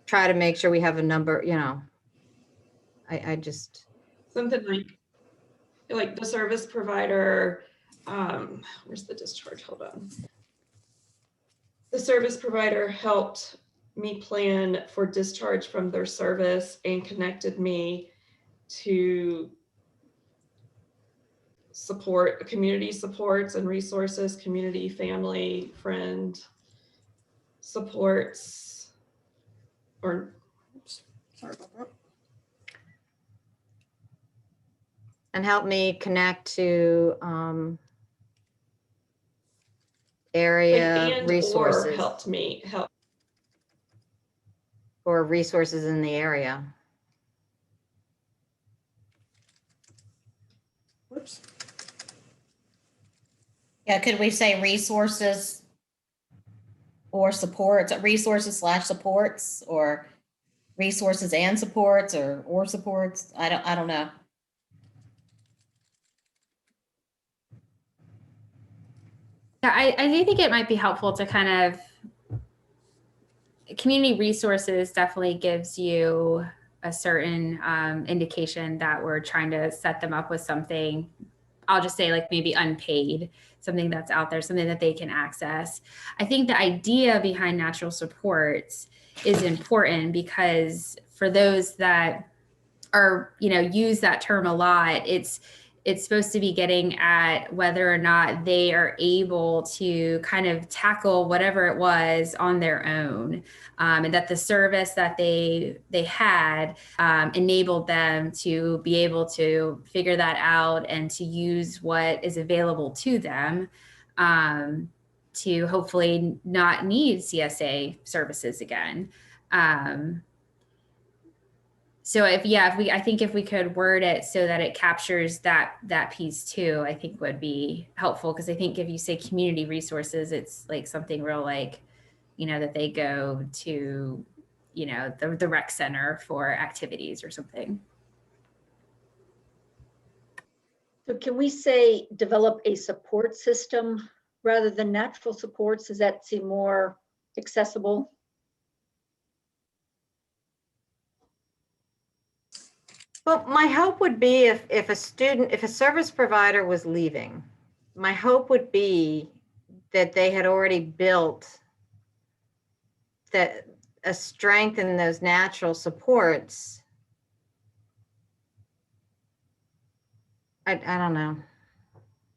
try to make sure we have a number, you know. I just. Something like the service provider, where's the discharge? Hold on. The service provider helped me plan for discharge from their service and connected me to support, community supports and resources, community, family, friend supports, or sorry about that. And help me connect to area resources. Or helped me help. Or resources in the area. Whoops. Yeah, could we say resources or supports, resources/supports, or resources and supports, or supports? I don't know. Yeah, I do think it might be helpful to kind of, community resources definitely gives you a certain indication that we're trying to set them up with something, I'll just say like maybe unpaid, something that's out there, something that they can access. I think the idea behind natural supports is important because for those that are, use that term a lot, it's supposed to be getting at whether or not they are able to kind of tackle whatever it was on their own, and that the service that they had enabled them to be able to figure that out and to use what is available to them, to hopefully not need CSA services again. So I think if we could word it so that it captures that piece too, I think would be helpful. Because I think if you say community resources, it's like something real like, that they go to, the rec center for activities or something. So can we say develop a support system rather than natural supports? Does that seem more accessible? Well, my hope would be if a service provider was leaving, my hope would be that they had already built that a strength in those natural supports. I don't know.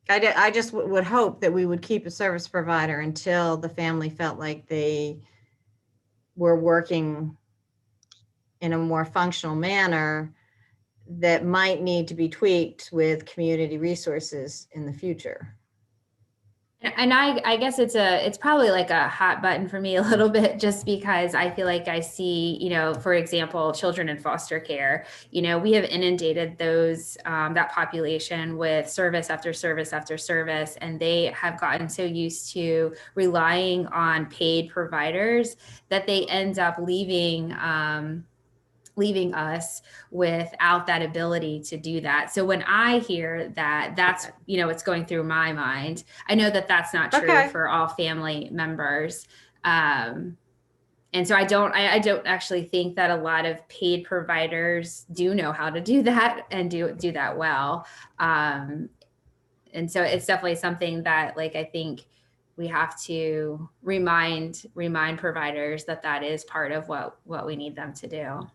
I just would hope that we would keep a service provider until the family felt like they were working in a more functional manner that might need to be tweaked with community resources in the future. And I guess it's probably like a hot button for me a little bit, just because I feel like I see, for example, children in foster care, we have inundated those, that population with service after service after service, and they have gotten so used to relying on paid providers that they end up leaving us without that ability to do that. So when I hear that, that's, it's going through my mind. I know that that's not true for all family members. And so I don't actually think that a lot of paid providers do know how to do that and do that well. And so it's definitely something that, like, I think we have to remind providers that is part of what we need them to do.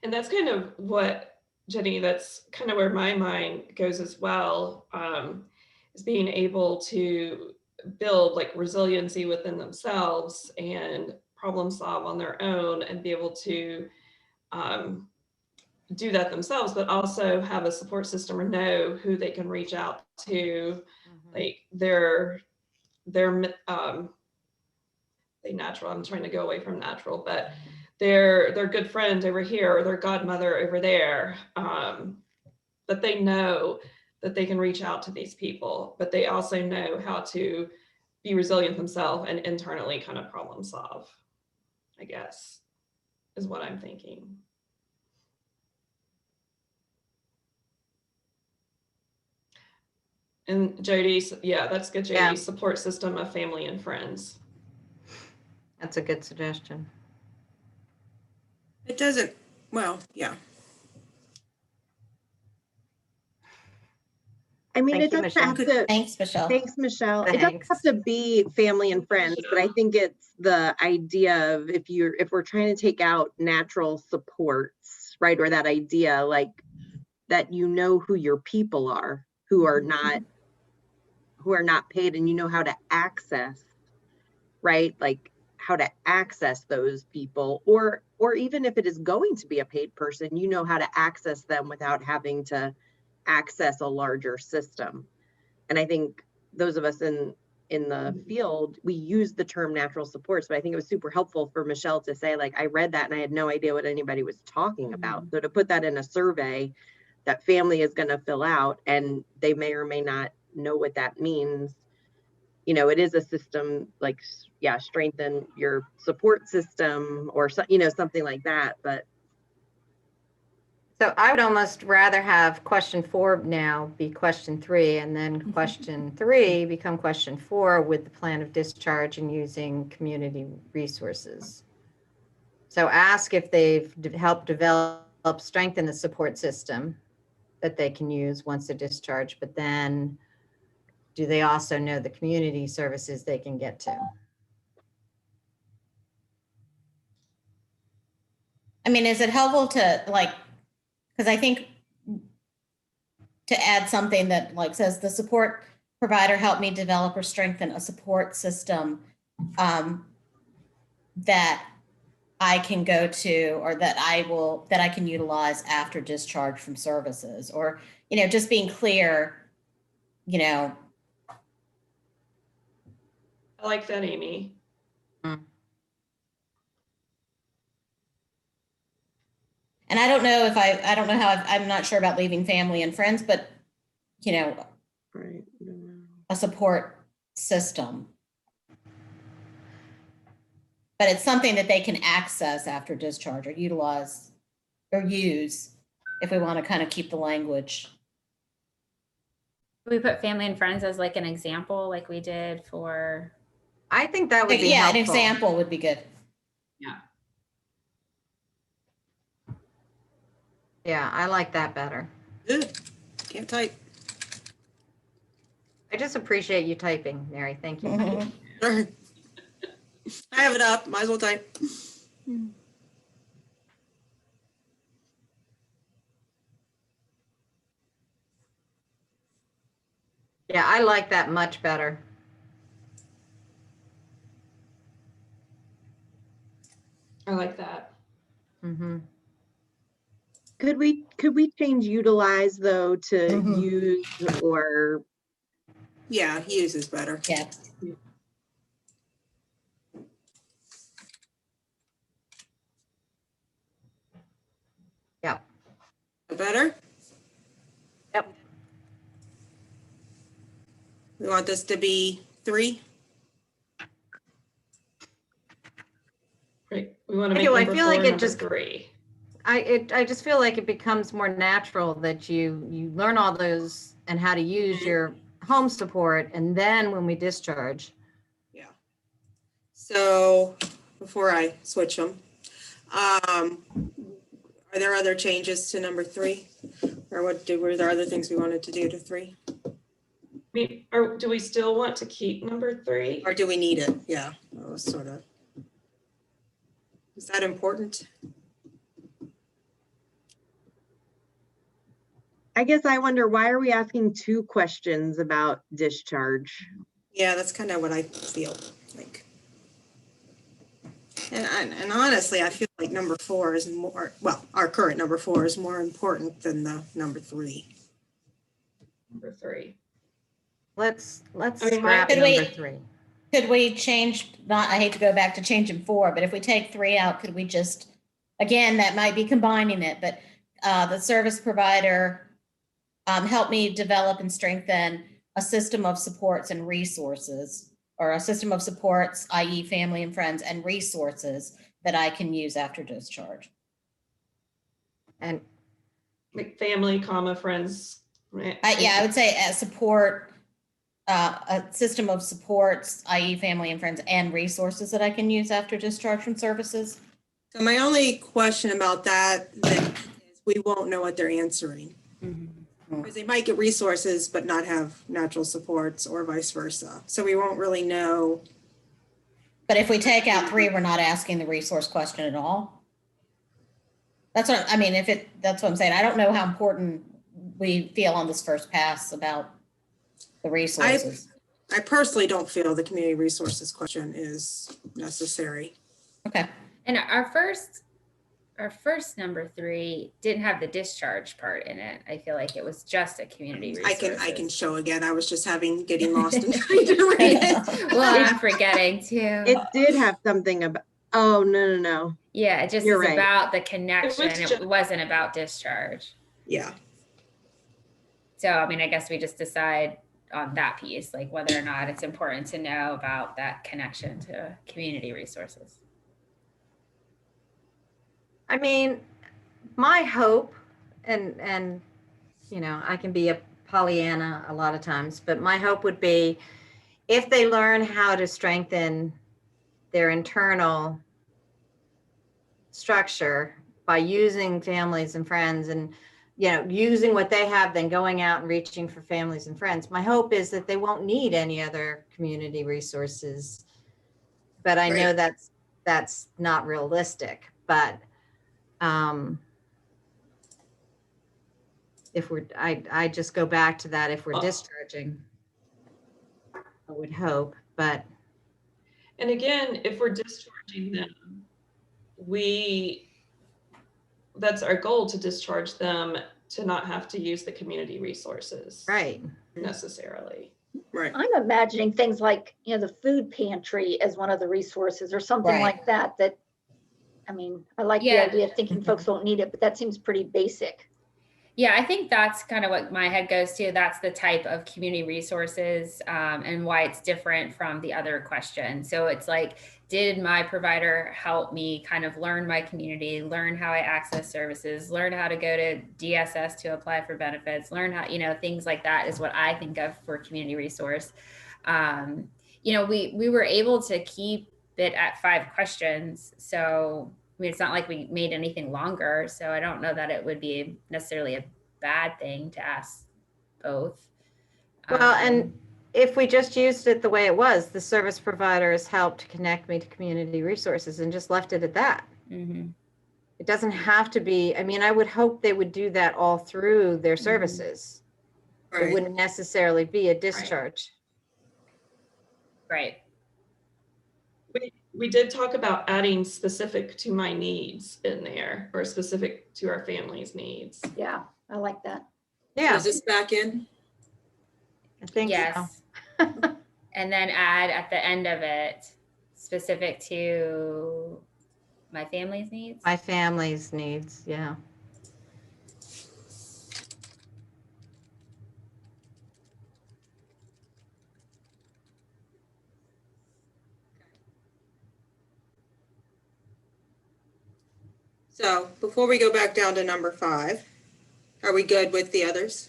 And that's kind of what, Jenny, that's kind of where my mind goes as well, is being able to build like resiliency within themselves and problem solve on their own and be able to do that themselves, but also have a support system or know who they can reach out to, like their natural, I'm trying to go away from natural, but their good friend over here or their godmother over there, that they know that they can reach out to these people, but they also know how to be resilient themselves and internally kind of problem solve, I guess, is what I'm thinking. And Jody, yeah, that's good, Jody. Yeah. Support system of family and friends. That's a good suggestion. It doesn't, well, yeah. I mean, it doesn't have to. Thanks, Michelle. Thanks, Michelle. It doesn't have to be family and friends, but I think it's the idea of if we're trying to take out natural supports, right? Or that idea like that, who your people are, who are not paid, and how to access, right? Like how to access those people, or even if it is going to be a paid person, how to access them without having to access a larger system. And I think those of us in the field, we use the term natural supports, but I think it was super helpful for Michelle to say, like, I read that and I had no idea what anybody was talking about. So to put that in a survey that family is going to fill out, and they may or may not know what that means. It is a system, like, yeah, strengthen your support system or, something like that. But so I would almost rather have question 4 now be question 3, and then question 3 become question 4 with the plan of discharge and using community resources. So ask if they've helped strengthen the support system that they can use once they're discharged, but then do they also know the community services they can get to? I mean, is it helpful to like, because I think to add something that like says the support provider helped me develop or strengthen a support system that I can go to, or that I can utilize after discharge from services, or, you know, just being clear, you know. I like that, Amy. And I don't know if I don't know how, I'm not sure about leaving family and friends, but, you know, Right. a support system. But it's something that they can access after discharge or utilize or use if we want to kind of keep the language. We put family and friends as like an example, like we did for. I think that would be Yeah, helpful. an example would be good. Yeah. Yeah, I like that better. Good. Can't type. I just appreciate you typing, Mary. Thank you. Sure. I have it up. Might as well type. Yeah, I like that much better. I like that. Mm-hmm. Could we change utilize though to use or? Yeah, use is better. Yeah. Yep. Better? Yep. We want this to be 3? Right. We want to I make do. I number feel 4 like it number just- 3. I just feel like it becomes more natural that you learn all those and how to use your home support, and then when we discharge. Yeah. So before I switch them, are there other changes to number 3? Or were there other things we wanted to do to 3? Or do we still want to keep number 3? Or do we need it? Yeah, that was sort of. Is that important? I guess I wonder, why are we asking 2 questions about discharge? Yeah, that's kind of what I feel like. And honestly, I feel like number 4 is more, well, our current number 4 is more important than the number 3. Number 3. Let's I mean, scrap Could number we- 3. Could we change, not, I hate to go back to changing 4, but if we take 3 out, could we just, again, that might be combining it, but the service provider help me develop and strengthen a system of supports and resources, or a system of supports, i.e. family and friends, and resources that I can use after discharge. And Like family, comma, friends. Yeah, I would say a support, a system of supports, i.e. family and friends, and resources that I can use after discharge from services. So my only question about that then is we won't know what they're answering. Because they might get resources but not have natural supports, or vice versa. So we won't really know. But if we take out 3, we're not asking the resource question at all. That's what, I mean, that's what I'm saying. I don't know how important we feel on this first pass about the resources. I personally don't feel the community resources question is necessary. Okay. And our first number 3 didn't have the discharge part in it. I feel like it was just a community resources. I can show again. I was just getting lost in trying to read it. Well, I'm forgetting too. It did have something about, oh, no. Yeah, it just You're is right. about the connection. just- It wasn't about discharge. Yeah. So, I mean, I guess we just decide on that piece, like whether or not it's important to know about that connection to community resources. I mean, my hope, and you know, I can be a Pollyanna a lot of times, but my hope would be if they learn how to strengthen their internal structure by using families and friends, and you know, using what they have, then going out and reaching for families and friends. My hope is that they won't need any other community resources. But I know Right. that's not realistic. But If we're, I just go back to that, if we're Oh. discharging, I would hope, but And again, if we're discharging them, that's our goal, to discharge them, to not have to use the community resources right. necessarily. Right. I'm imagining things like, the food pantry as one of the resources or something Right. like that, I mean, I like the Yeah. idea of thinking folks won't need it, but that seems pretty basic. Yeah, I think that's kind of what my head goes to. That's the type of community resources and why it's different from the other question. So it's like, did my provider help me kind of learn my community, learn how I access services, learn how to go to DSS to apply for benefits, learn how, things like that is what I think of for community resource. We were able to keep it at 5 questions. So I mean, it's not like we made anything longer, so I don't know that it would be necessarily a bad thing to ask both. Well, and if we just used it the way it was, the service providers helped connect me to community resources and just left it at that. Mm-hmm. It doesn't have to be, I mean, I would hope they would do that all through their services. It Right. wouldn't necessarily be a discharge. Right. We did talk about adding specific to my needs in there, or specific to our family's needs. Yeah, I like that. Yeah, Is this back in? I think so. Yes. And then add at the end of it, specific to my family's needs. My family's needs, yeah. So before we go back down to number 5, are we good with the others?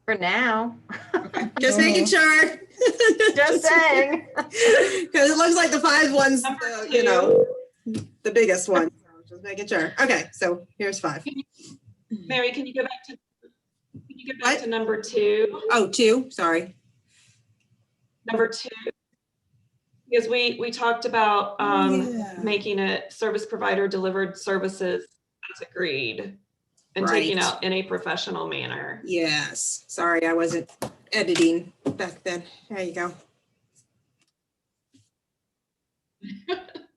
For now. Just making sure. Just saying. Because it looks like the 5 one's, Number the biggest one. So just making sure. Okay, so here's 5. Mary, can you go back to number 2? Oh, 2, sorry. Number 2, because we talked about Yeah. making it service provider delivered services as agreed, and taking Right. out in a professional manner. Yes, sorry, I wasn't editing back then. There you go.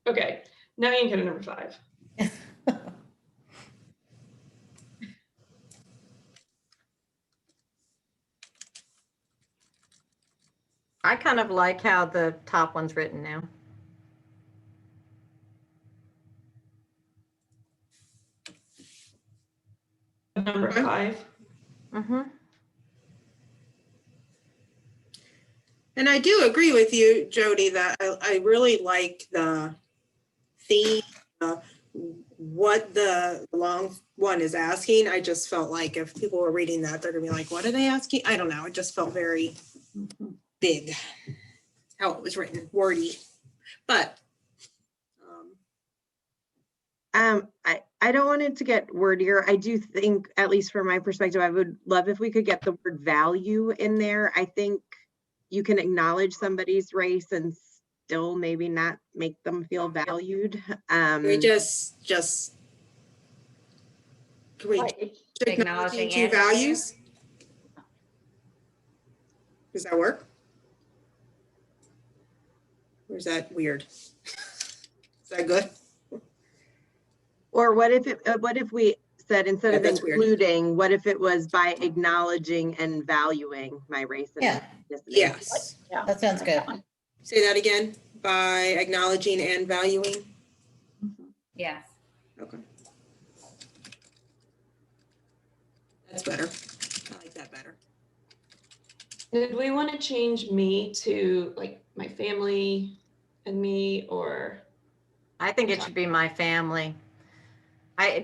Okay, now you can go to number 5. I kind of like how the top one's written now. Number 5. Mm-hmm. And I do agree with you, Jody, that I really like the theme, what the long one is asking. I just felt like if people were reading that, they're gonna be like, what are they asking? I don't know. It just felt very big, how it was written, wordy. But I don't want it to get wordier. I do think, at least from my perspective, I would love if we could get the word value in there. I think you can acknowledge somebody's race and still maybe not make them feel valued. we just can we Right. acknowledging Acknowledging 2 and values? Does that work? Or is that weird? Is that good? Or what if we said, instead of That's weird. including, what if it was by acknowledging and valuing my race and Yeah. ethnicity? Yes. Yeah. That sounds good. Say that again, by acknowledging and valuing. Yes. Okay. That's better. I like that better. Did we want to change me to like my family and me, or? I think it should be my family.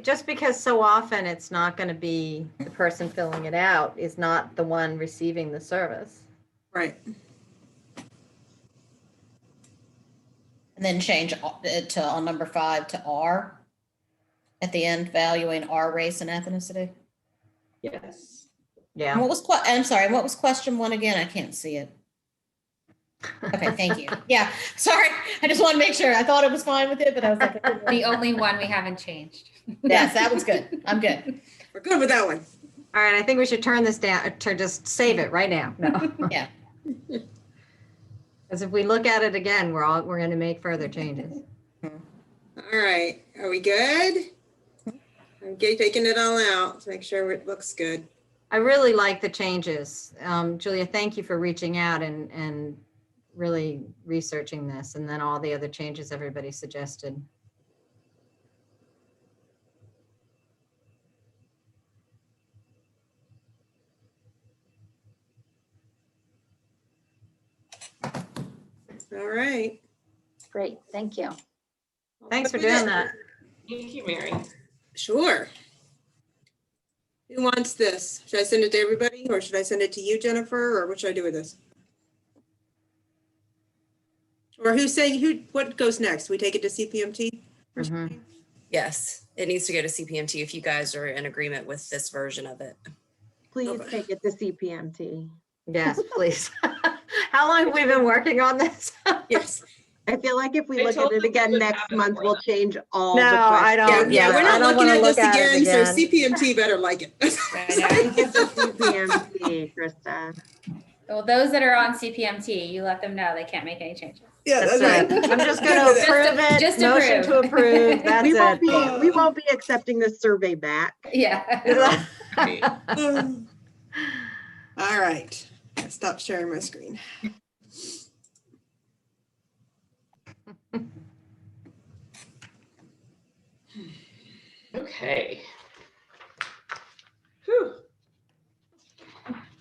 Just because so often it's not going to be the person filling it out is not the one receiving the service. Right. And then change it to on number 5 to R at the end, valuing our race and ethnicity. Yes. And Yeah. what was I'm sorry, what was question 1 again? I can't see it. Okay, thank you. Yeah, sorry. I just want to make sure. I thought it was fine with it, but I was like, The only one we haven't changed. yes, that was good. I'm good. We're good with that one. All right, I think we should turn this down, to just save it right now. No. Yeah. Because if we look at it again, we're going to make further changes. All right, are we good? I'm taking it all out to make sure it looks good. I really like the changes. Julia, thank you for reaching out and really researching this, and then all the other changes everybody suggested. All right. Great, thank you. Thanks for doing that. Thank you, Mary. Sure. Who wants this? Should I send it to everybody or should I send it to you, Jennifer, or what should I do with this? Or what goes next? We take it to CPMT? Mhm. Yes, it needs to go to CPMT if you guys are in agreement with this version of it. Please Okay. take it to CPMT. Yes, please. How long have we been working on this? Yes. I feel like if we They look at told it us it again would next happen month, before we'll that. change all No, the I questions. don't. Yeah, we're I not don't looking wanna at this look at it again, so again. CPMT better like it. Take it to CPMT, Krista. Well, those that are on CPMT, you let them know they can't make any changes. Yeah, That's that's right. it. I'm just Good going with to it. approve it. Just Motion to approve. approve. That's We won't it. be, we won't be accepting this survey back. Yeah. All right, stop sharing my screen. Okay. Whew.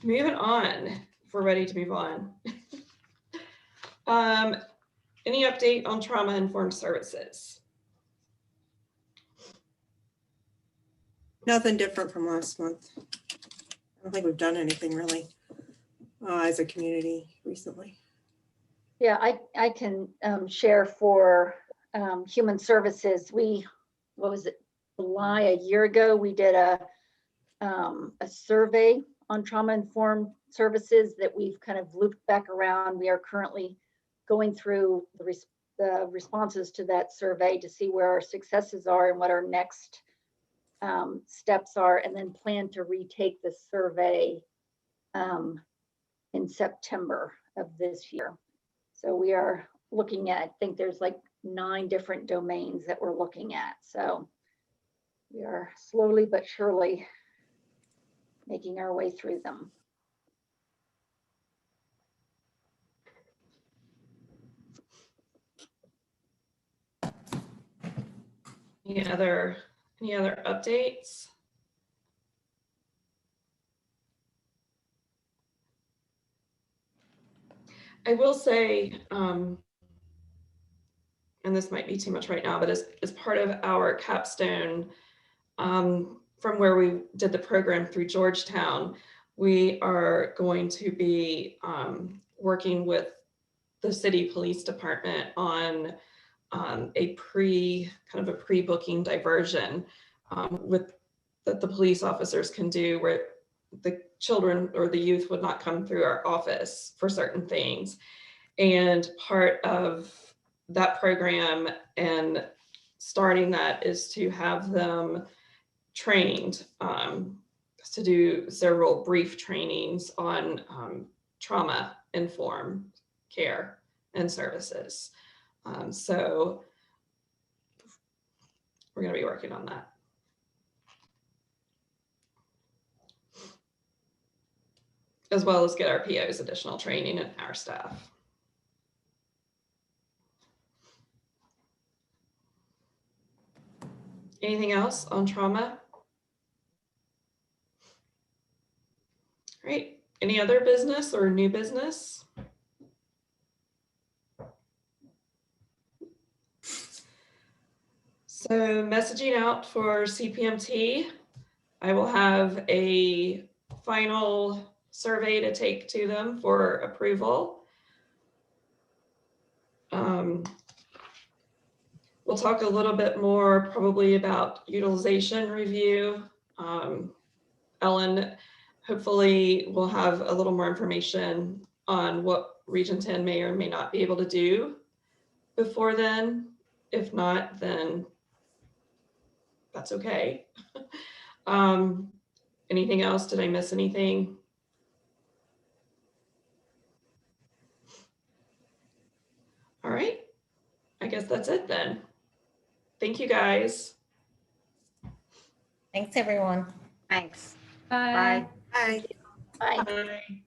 Moving on, if we're ready to move on. Any update on trauma-informed services? Nothing different from last month. I don't think we've done anything really as a community recently. Yeah, I can share for Human Services. What was it, July a year ago, we did a survey on trauma-informed services that we've kind of looped back around. We are currently going through the responses to that survey to see where our successes are and what our next steps are, and then plan to retake the survey in September of this year. So we are looking at, I think there's like 9 different domains that we're looking at. So we are slowly but surely making our way through them. Any other updates? I will say, and this might be too much right now, but as part of our capstone, from where we did the program through Georgetown, we are going to be working with the city police department on a pre-booking diversion that the police officers can do, where the children or the youth would not come through our office for certain things. And part of that program and starting that is to have them trained to do several brief trainings on trauma-informed care and services. So we're going to be working on that. As well as get our POs additional training and our staff. Anything else on trauma? Great. Any other business or new business? So messaging out for CPMT, I will have a final survey to take to them for approval. We'll talk a little bit more probably about utilization review. Ellen hopefully will have a little more information on what Region 10 may or may not be able to do before then. If not, then that's okay. Anything else? Did I miss anything? All right, I guess that's it then. Thank you, guys. Thanks, everyone. Thanks. Bye. Bye. Bye. Bye. Bye.